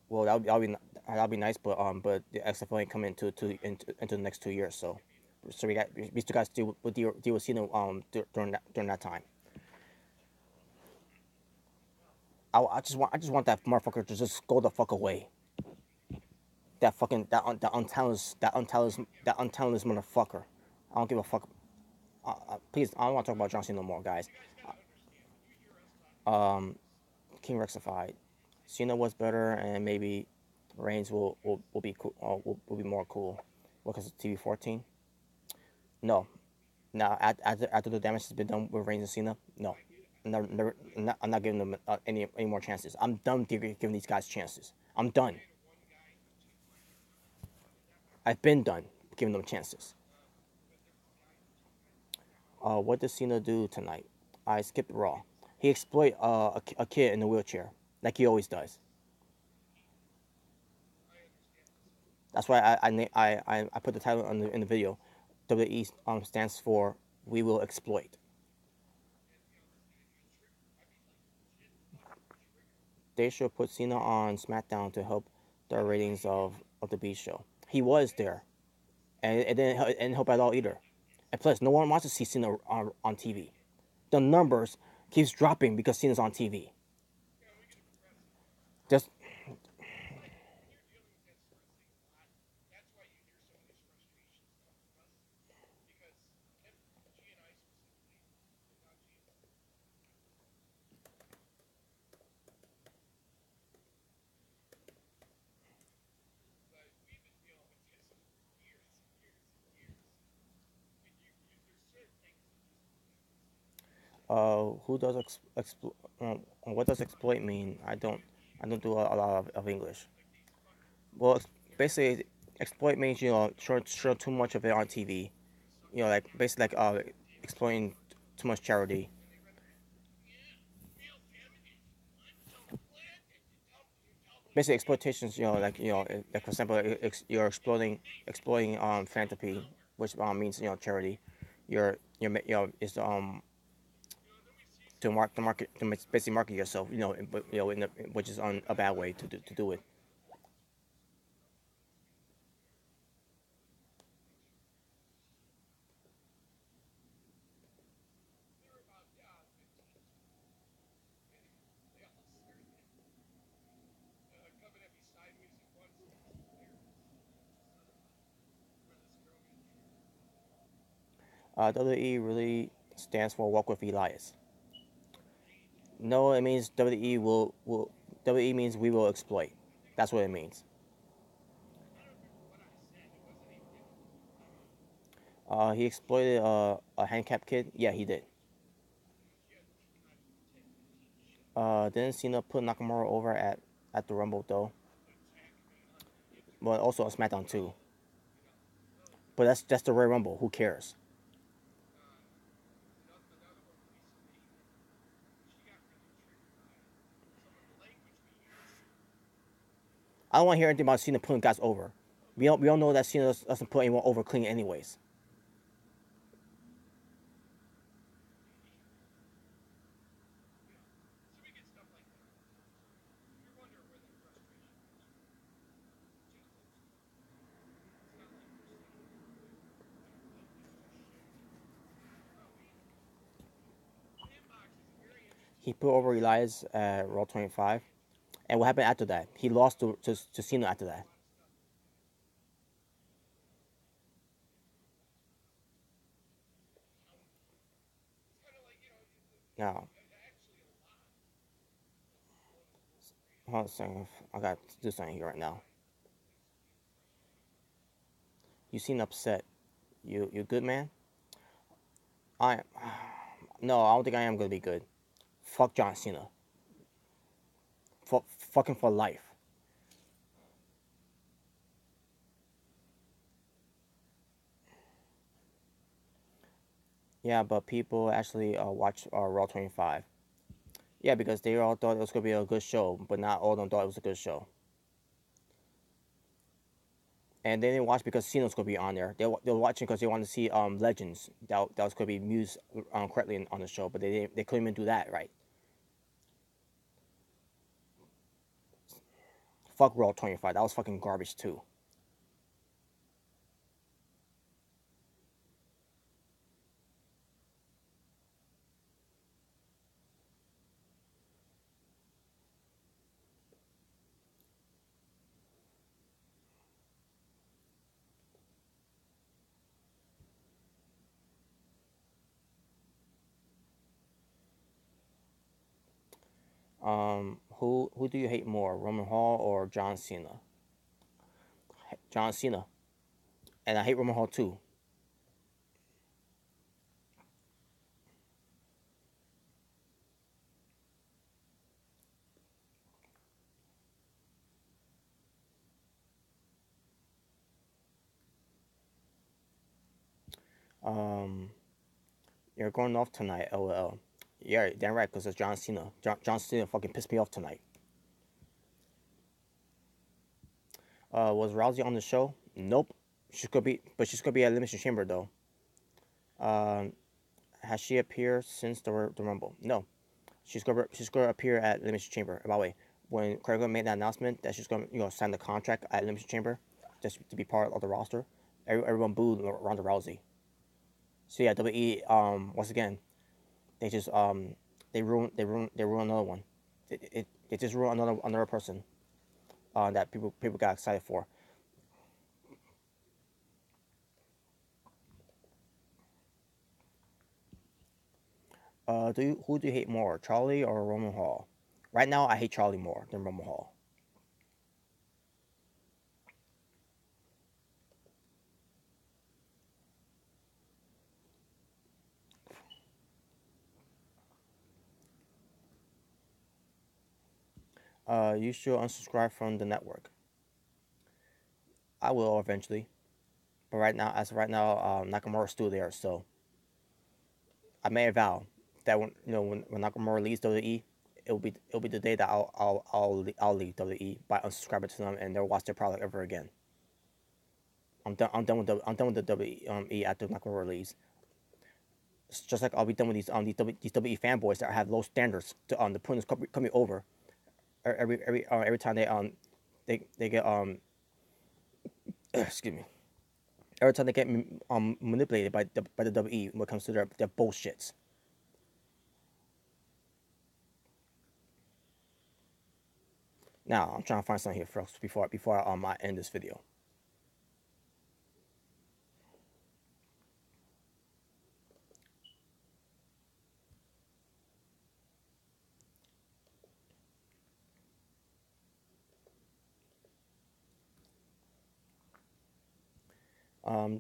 Well, that'll be nice, but the XFL ain't coming into the next 2 years, so we still got to deal with Cena during that time. I just want that motherfucker to just go the fuck away. That untalented motherfucker. I don't give a fuck. Please, I don't want to talk about John Cena no more, guys. King Rexified. Cena was better, and maybe Reigns will be cool. Will be more cool. Because of TV 14. No, now after the damage has been done with Reigns and Cena, no, I'm not giving them any more chances. I'm done giving these guys chances. I'm done. I've been done giving them chances. What did Cena do tonight? I skipped Raw. He exploit a kid in a wheelchair, like he always does. That's why I put the title in the video. WWE stands for We Will Exploit. They should put Cena on SmackDown to help the ratings of the Beast Show. He was there. and it didn't help at all either. And plus, no one wants to see Cena on TV. The numbers keeps dropping because Cena's on TV. Just who does what does exploit mean? I don't do a lot of English. Well, basically, exploit means show too much of it on TV. Like basically like exploiting too much charity. Basically, exploitations. Like for example, you're exploiting philanthropy, which means charity. Is to basically market yourself. But which is on a bad way to do it. WWE really stands for Walk with Elias. No, it means WWE means we will exploit. That's what it means. He exploited a handicapped kid. Yeah, he did. Didn't Cena put Nakamura over at the Rumble though? But also on SmackDown too. But that's the Royal Rumble. Who cares? I don't want to hear anything about Cena putting guys over. We all know that Cena doesn't put anyone over clean anyways. He put over Elias at Raw 25. And what happened after that? He lost to Cena after that. Now, hold on a second. I got to do something here right now. You seem upset. You good, man? I no, I don't think I am gonna be good. Fuck John Cena. Fucking for life. Yeah, but people actually watch Raw 25. Yeah, because they all thought it was gonna be a good show, but not all of them thought it was a good show. And they didn't watch because Cena was gonna be on there. They were watching because they wanted to see legends that was gonna be used correctly on the show, but they couldn't even do that right. Fuck Raw 25. That was fucking garbage too. Who do you hate more, Roman Hall or John Cena? John Cena, and I hate Roman Hall too. Um, you're going off tonight, lol. Yeah, damn right, because it's John Cena. John Cena fucking pissed me off tonight. Was Rousey on the show? Nope. She's gonna be at Elimination Chamber though. Um, has she appeared since the Rumble? No. She's gonna appear at Elimination Chamber. By the way, when Craig made that announcement that she's gonna sign the contract at Elimination Chamber, just to be part of the roster, everyone booed Ronda Rousey. So yeah, WWE once again they just they ruined another one. It just ruined another person that people got excited for. Who do you hate more, Charlie or Roman Hall? Right now, I hate Charlie more than Roman Hall. You should unsubscribe from the network. I will eventually, but as of right now, Nakamura's still there. So I made a vow that when Nakamura leaves WWE, it'll be the day that I'll leave WWE by unsubscribing to them and never watch their product ever again. I'm done with the WWE after Nakamura leaves. It's just like I'll be done with these WWE fanboys that have low standards to put this company over. Every time they get excuse me, every time they get manipulated by the WWE when it comes to their bullshits. Now I'm trying to find something here first before I end this video.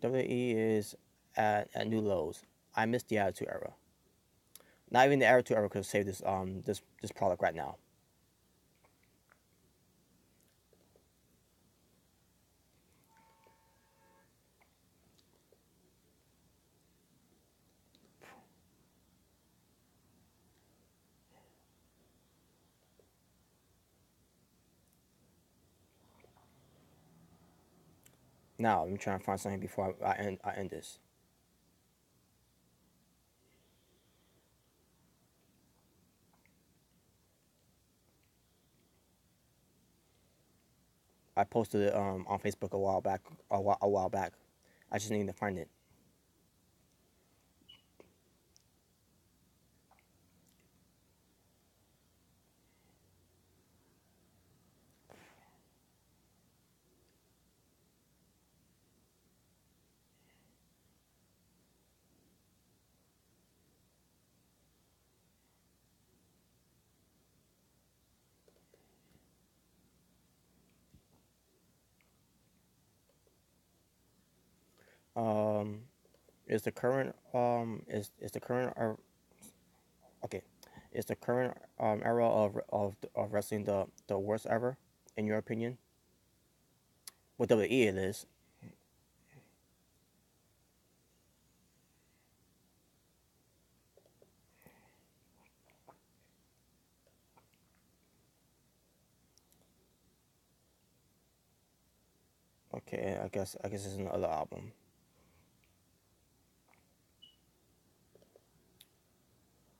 WWE is at new lows. I miss the Attitude Era. Not even the Attitude Era could save this product right now. Now I'm trying to find something before I end this. I posted it on Facebook a while back. A while back. I just need to find it. Um, is the current is the current okay, is the current era of wrestling the worst ever in your opinion? With WWE it is. Okay, I guess it's another album.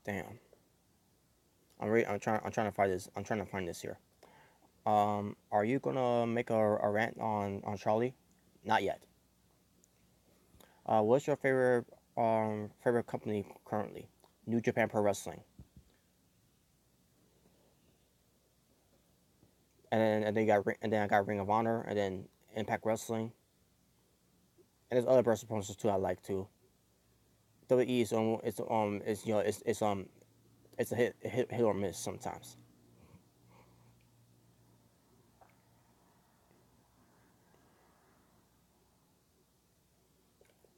Damn. I'm trying to find this. I'm trying to find this here. Are you gonna make a rant on Charlie? Not yet. What's your favorite company currently? New Japan Pro Wrestling. And then I got Ring of Honor, and then Impact Wrestling, and there's other wrestling promotions too I like too. WWE is it's a hit or miss sometimes.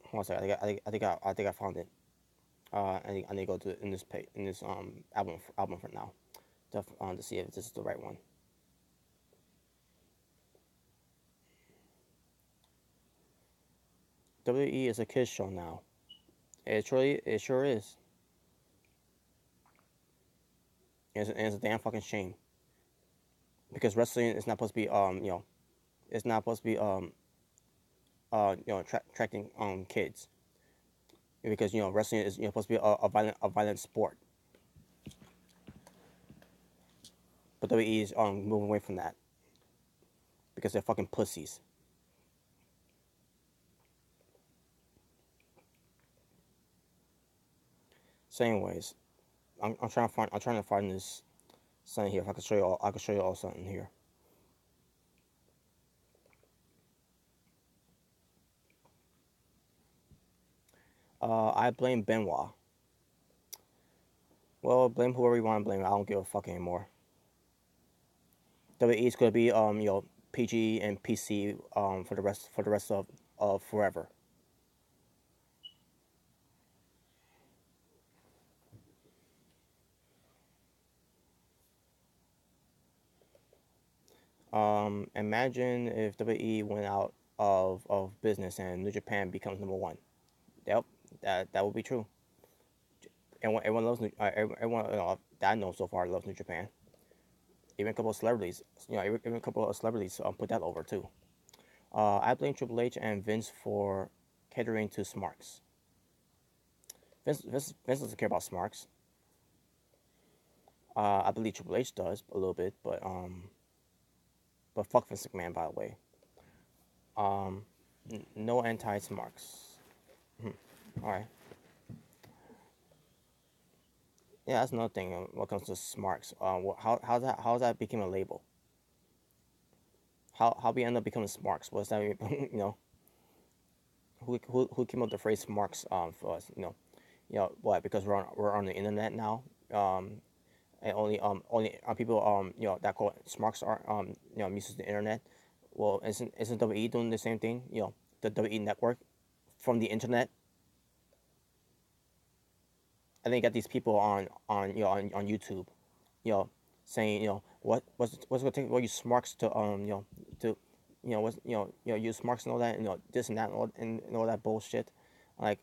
Hold on a second. I think I found it. I need to go to in this page in this album for now to see if this is the right one. WWE is a kids show now. It sure is. And it's a damn fucking shame because wrestling is not supposed to be it's not supposed to be attracting kids because wrestling is supposed to be a violent sport. But WWE is moving away from that because they're fucking pussies. So, anyways, I'm trying to find this something here. If I can show you all, I can show you all something here. I blame Benoit. Well, blame whoever you want to blame. I don't give a fuck anymore. WWE is gonna be PG and PC for the rest of forever. Imagine if WWE went out of business and New Japan becomes number one. Yep, that would be true. Everyone loves everyone that I know so far loves New Japan. Even a couple of celebrities, even a couple of celebrities put that over too. I blame Triple H and Vince for catering to Smarks. Vince doesn't care about Smarks. I believe Triple H does a little bit, but fuck Vince McMahon, by the way. No anti-Smarks. All right. Yeah, that's another thing when it comes to Smarks. How that became a label? How we end up becoming Smarks? Was that who came up with the phrase Smarks for us? What? Because we're on the internet now. And only people that call Smarks are uses the internet. Well, isn't WWE doing the same thing? The WWE network from the internet. And then you got these people on YouTube, saying what's gonna take all you smarks to to what's you smarks and all that, and this and that and all that bullshit, like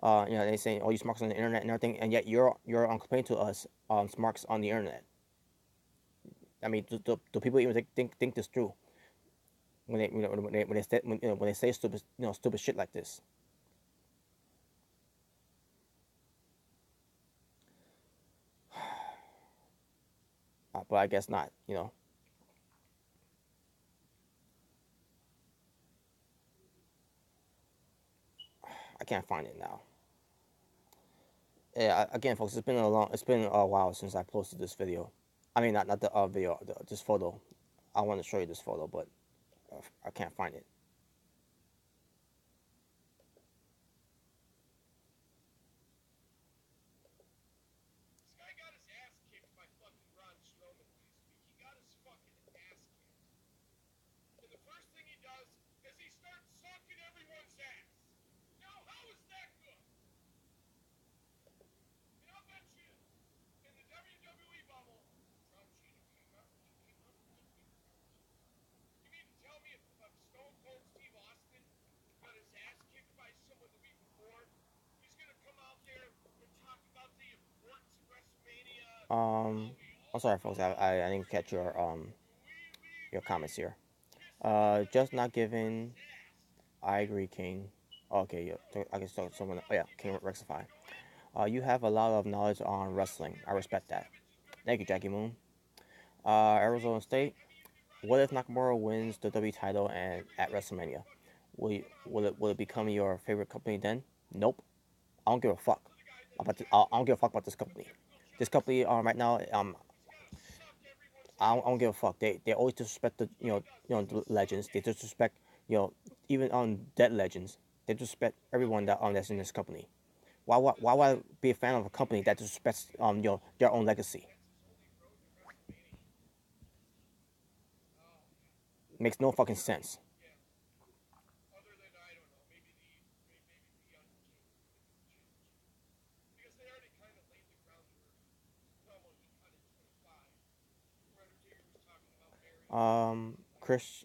they say all you smarks on the internet and everything, and yet you're complaining to us smarks on the internet. I mean, do people even think this through when they say stupid shit like this? But I guess not. I can't find it now. Yeah, again, folks, it's been a while since I posted this video. I mean, not the video, this photo. I want to show you this photo, but I can't find it. This guy got his ass kicked by fucking Braun Strowman last week. He got his fucking ass kicked. And the first thing he does is he starts sucking everyone's ass. Now, how is that good? And I'll bet you, in the WWE bubble, John Cena came up and he came up with the bigger matches. You mean to tell me if Stone Cold Steve Austin got his ass kicked by someone the week before, he's going to come out there and talk about the importance of WrestleMania? I'm sorry, folks. I didn't catch your comments here. Just not giving. I agree, King. Okay, yeah. I guess someone. Oh yeah, King Rectify. You have a lot of knowledge on wrestling. I respect that. Thank you, Jackie Moon. Arizona State. What if Nakamura wins the W title and at WrestleMania? Will it become your favorite company then? Nope. I don't give a fuck I don't give a fuck about this company. This company right now I don't give a fuck. They always disrespect the the legends. They disrespect even on dead legends. They disrespect everyone that's in this company. Why would I be a fan of a company that disrespects their own legacy? Makes no fucking sense. Other than, I don't know, maybe the Undertaker because they already kind of laid the groundwork. Well, when he cut in 25, where Undertaker was talking about marrying. Chris,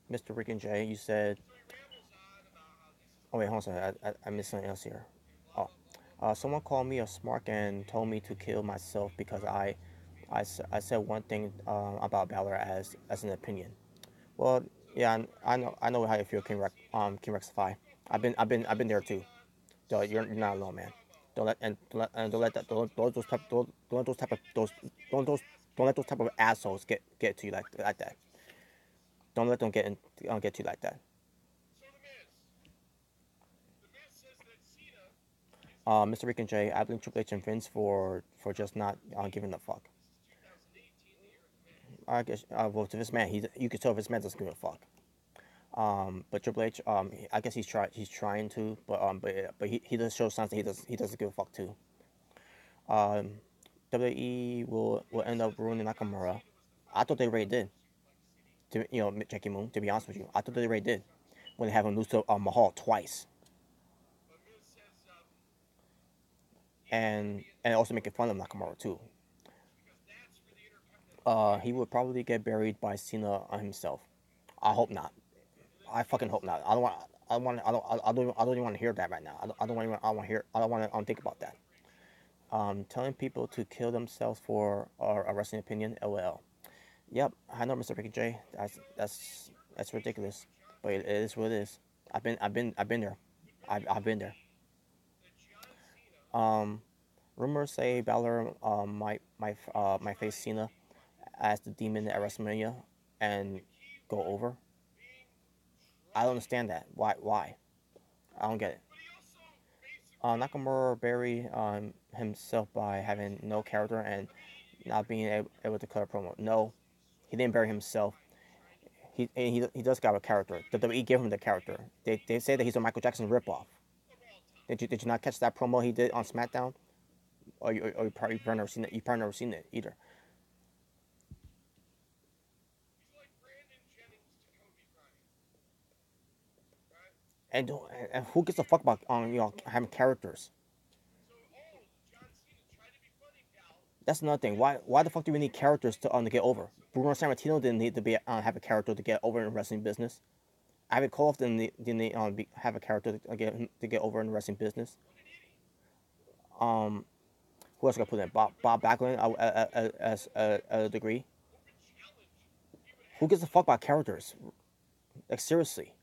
Mr. Rick and Jay, you said. So he rambles on about how this is Oh wait, hold on a second. I missed something else here. Oh, someone called me a smart and told me to kill myself because I said one thing about Bálor as an opinion. Well, yeah, I know how you feel, King Rectify. I've been there too. So you're not alone, man. Don't let that don't let those type of don't let those don't let those type of assholes get to you like that. Don't let them get to you like that. So the Miz says that Cena is Mr. Rick and Jay, I blame Triple H and Vince for just not giving a fuck. I guess well, to this man, you could tell this man doesn't give a fuck. But Triple H, I guess he's trying to, but he does show signs that he doesn't give a fuck too. WWE will end up ruining Nakamura. I thought they already did. Jackie Moon. To be honest with you, I thought they already did when they have him lose to Mahal twice, and also making fun of Nakamura too. He would probably get buried by Cena himself. I hope not. I fucking hope not. I don't want. I don't want. I don't even want to hear that right now. I don't want. I don't want to hear. I don't want to think about that. Telling people to kill themselves for a wrestling opinion. LOL. Yep, I know, Mr. Ricky J. That's ridiculous, but it is what it is. I've been there. I've been there. Um, Rumors say Bálor might face Cena as the demon at WrestleMania and go over. I don't understand that. Why? I don't get it. Nakamura buried himself by having no character and not being able to cut a promo. No, he didn't bury himself. He does got a character. The WWE gave him the character. They say that he's a Michael Jackson ripoff. Did you not catch that promo he did on SmackDown? Or you probably never seen it. You probably never seen it either. And who gives a fuck about having characters? That's another thing. Why the fuck do we need characters to get over? Bruno Sammartino didn't need to be have a character to get over in the wrestling business. Ivory didn't have a character to get over in the wrestling business. Who else got put in? Bob Backlund as a degree. Who gives a fuck about characters? Like seriously.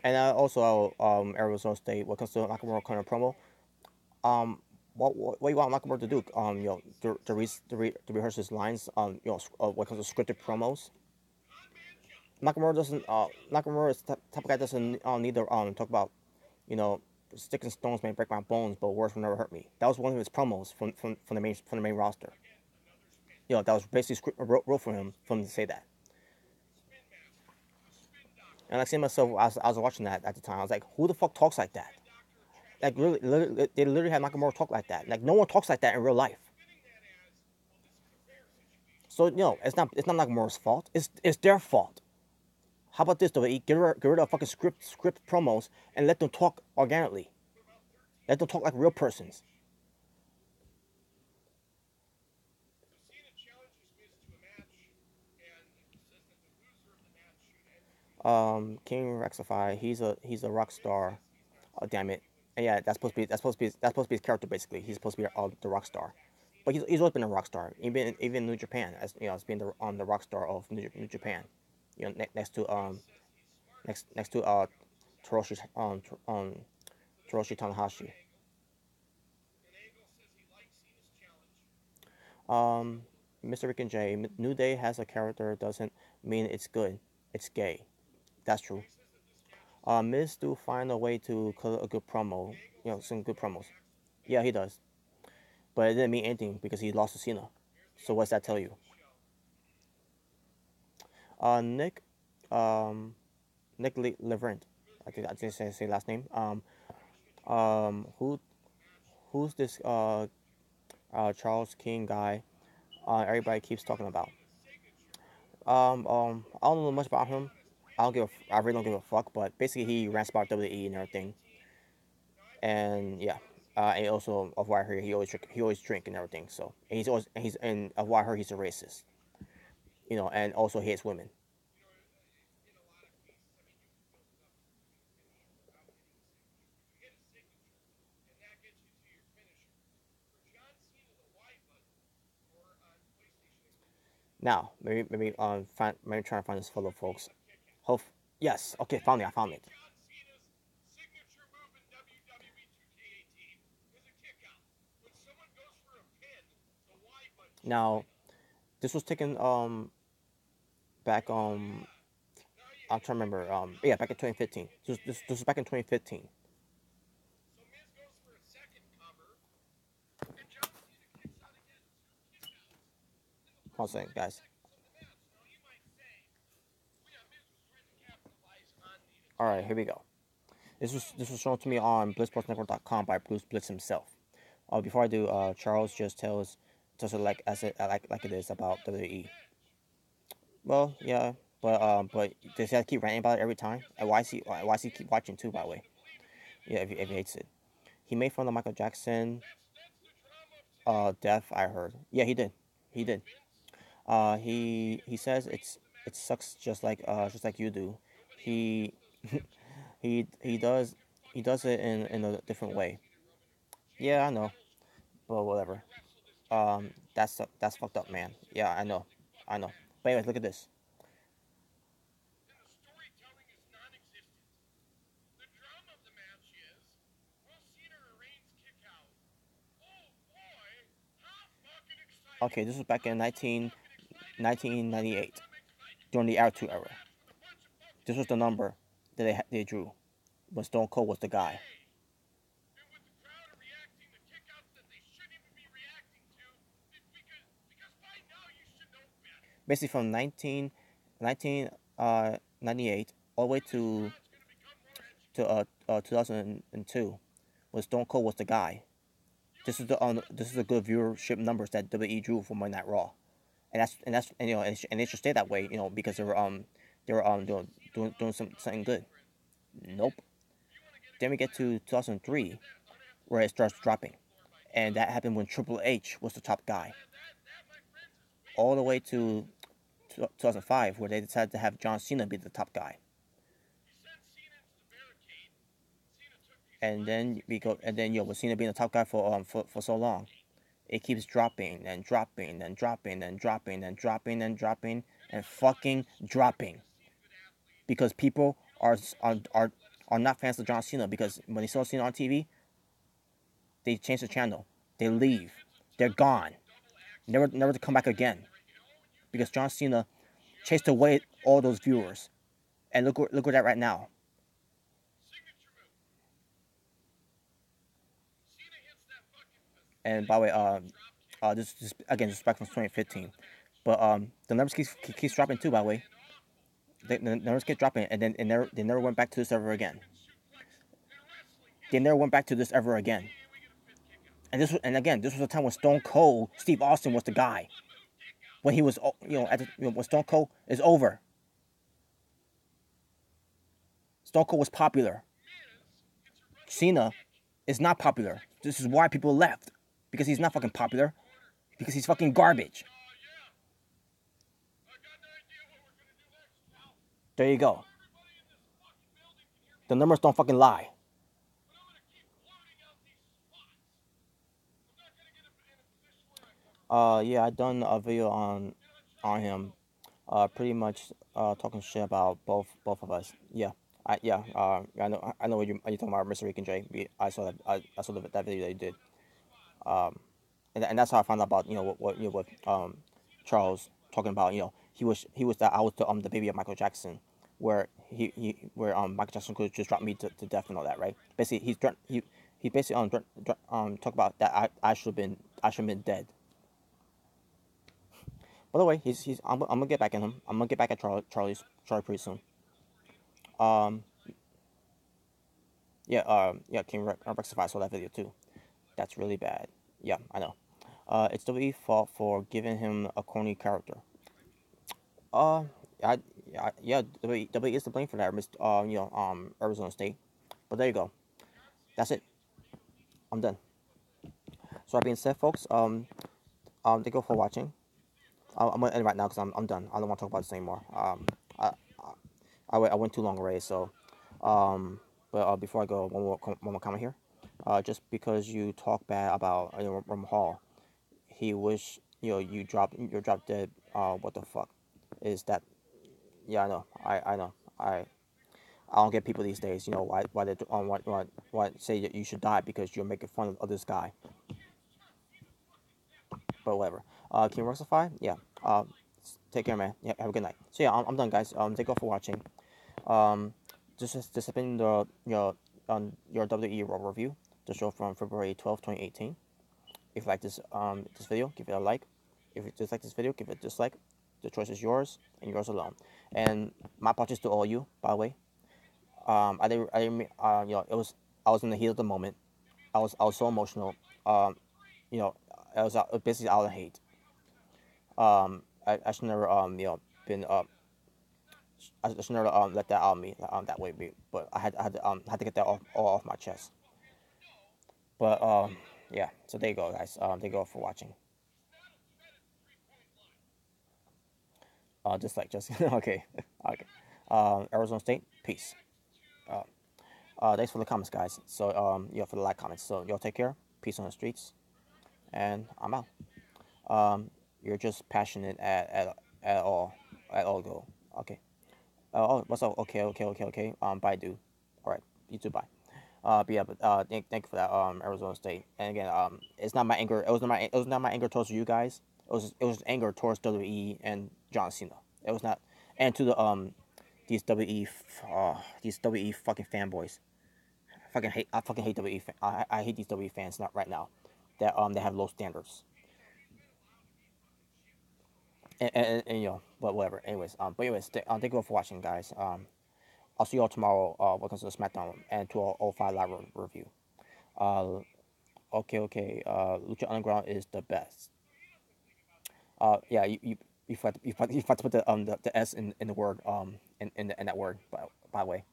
And also Arizona State. What comes to Nakamura kind of promo? What do you want Nakamura to do? To rehearse his lines. What comes to scripted promos. Nakamura is the type of guy doesn't need to talk about, you know, sticks and stones may break my bones, but words will never hurt me. That was one of his promos from the main roster. That was basically wrote for him to say that. And I seen myself, I was watching that at the time. I was like, who the fuck talks like that? Like really, they literally had Nakamura talk like that. Like no one talks like that in real life. So it's not Nakamura's fault. It's their fault. How about this though? Get rid of fucking script promos and let them talk organically. Let them talk like real persons. King Rectify. He's a rock star. Oh, damn it. And yeah, that's supposed to be his character basically. He's supposed to be the rock star. But he's always been a rock star. Even in New Japan, as as being the rock star of New Japan. Next to Toroshi Toroshi Tanahashi. Mr. Rick and Jay, New Day has a character doesn't mean it's good. It's gay. That's true. Miz do find a way to cut a good promo. Some good promos. Yeah, he does. But it didn't mean anything because he lost to Cena. So what's that tell you? Nick, Nick Leverent. I think say last name. Who's this Charles King guy? Everybody keeps talking about. I don't know much about him. I really don't give a fuck. But basically, he rants about WWE and everything. And yeah, and also of what I heard, he always drink and everything. So and of what I heard, he's a racist. And also hates women. Now, maybe trying to find this fellow folks. HOF Yes. Okay, found it. I found it. John Cena's signature move in WWE 2K18 is a kick out. When someone goes for a pin, the Y button. Now, this was taken back I'm trying to remember yeah, back in 2015. This was back in 2015. So Miz goes for a second cover, and John Cena kicks out again. Two kick outs. Hold on a second, guys. Seconds of the match. Now you might say, well, yeah, Miz was trying to capitalize on the All right, here we go. This was shown to me on BlitzSportsNetwork.com by Bruce Blitz himself. Before I do, Charles just tells it like like it is about WWE. Well, yeah, but does he have to keep ranting about it every time? And why is he keep watching too? By the way, yeah, if he hates it, he made fun of Michael Jackson, that's the drama of death. I heard. Yeah, he did. He did. He says it sucks just like you do. He he does it in a different way. Yeah, I know, but whatever. That's fucked up, man. Yeah, I know. But anyways, look at this. and the storytelling is non-existent. The drama of the match is, will Cena or Reigns kick out? Oh boy, how fucking exciting! Okay, this was back in 1998 Comic during the Attitude Era. match with a bunch of folks This was the number that they drew when Stone Cold was the guy. and with the crowd reacting to kickouts that they shouldn't even be reacting to, because by now you should know better. Basically from 1998 all the way to It's gonna become more educated. 2002 when Stone Cold was the guy. This is the good viewership numbers that WWE drew for Monday Night Raw, and you know and it should stay that way, you know, because they were doing something good. Nope. Then we get to 2003 where it starts dropping, and that happened when Triple H was the top guy. That, my friends, is way All the way to 2005 where they decided to have John Cena be the top guy. you sent Cena into the barricade. Cena took these And then we go, and then with Cena being the top guy for so long, it keeps dropping and dropping and dropping and dropping and dropping and dropping and fucking dropping, because people are not fans of John Cena, because when they saw Cena on TV, they change the channel, they leave, they're gone, never to come back again, because John Cena chased away all those viewers. And look at that right now. signature move. Cena hits that fucking And by the way, this again, this is back from 2015, but the numbers keeps dropping too. By the way, the numbers keep dropping, and then they never went back to this ever again. They never went back to this ever again. And again, this was a time when Stone Cold Steve Austin was the guy. When he was, when Stone Cold is over. Stone Cold was popular. Cena is not popular. This is why people left, because he's not fucking popular, because he's fucking garbage. There you go. The numbers don't fucking lie. Yeah, I done a video on him, pretty much talking shit about both of us. Yeah, I know what you're talking about, Mr. Rick and Jay. I saw that that video that you did. And that's how I found out about what Charles talking about. He was that I was the baby of Michael Jackson, where Michael Jackson could just drop me to death and all that, right? Basically, he basically talk about that I should have been dead. By the way, I'm gonna get back in him. I'm gonna get back at Charlie pretty soon. Yeah, King Rexify saw that video too. That's really bad. Yeah, I know. It's WWE's fault for giving him a corny character. Uh, yeah, WWE is to blame for that, Arizona State. But there you go. That's it. I'm done. So that being said, folks, thank you for watching. I'm gonna end right now because I'm done. I don't want to talk about this anymore. I went too long already. So, but before I go, one more comment here. Just because you talk bad about Rum Hall, he wish you drop dead. What the fuck is that? Yeah, I know. I know. I don't get people these days. You know why they why say that you should die because you're making fun of this guy. But whatever. Can you Ruxify? Yeah. Take care, man. Yeah. Have a good night. So yeah, I'm done, guys. Thank you all for watching. This has been the your WWE Raw review, the show from February 12th, 2018. If you like this video, give it a like. If you dislike this video, give it a dislike. The choice is yours and yours alone. And my apologies to all of you, by the way. I didn't mean, I was in the heat of the moment. I was so emotional. You know, I was basically out of hate. I should never been I should never let that out of me that way be, but had to get that all off my chest. But yeah, so there you go, guys. Thank you all for watching. Just okay, okay. Arizona State, peace. Thanks for the comments, guys. So for the like comments. So y'all take care. Peace on the streets, and I'm out. You're just passionate at all go. Okay. Oh, what's up? Okay. Bye, dude. All right, you too. Bye. But yeah, but thank you for that. Arizona State, and again, it's not my anger. It was not my anger towards you guys. It was anger towards WWE and John Cena. It was not, and to the these WWE fucking fanboys. I fucking hate WWE. I hate these WWE fans not right now, that they have low standards. And but whatever. Anyways, thank you all for watching, guys. I'll see you all tomorrow. Welcome to the SmackDown and to our 05 live review. Uh, okay. Lucha Underground is the best. Yeah, you forgot to put the S in the word in that word by the way.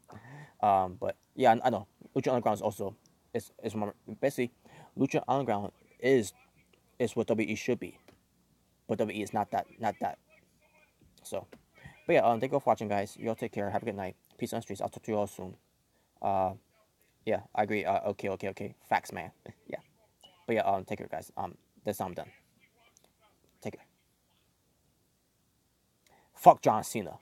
But yeah, I know Lucha Underground is also is more, basically Lucha Underground is what WWE should be, but WWE is not that. So, but yeah, thank you all for watching, guys. You all take care. Have a good night. Peace on the streets. I'll talk to you all soon. Uh, yeah, I agree. Okay. Facts, man. Yeah, but yeah, take care, guys. That's how I'm done. Take care. Fuck John Cena.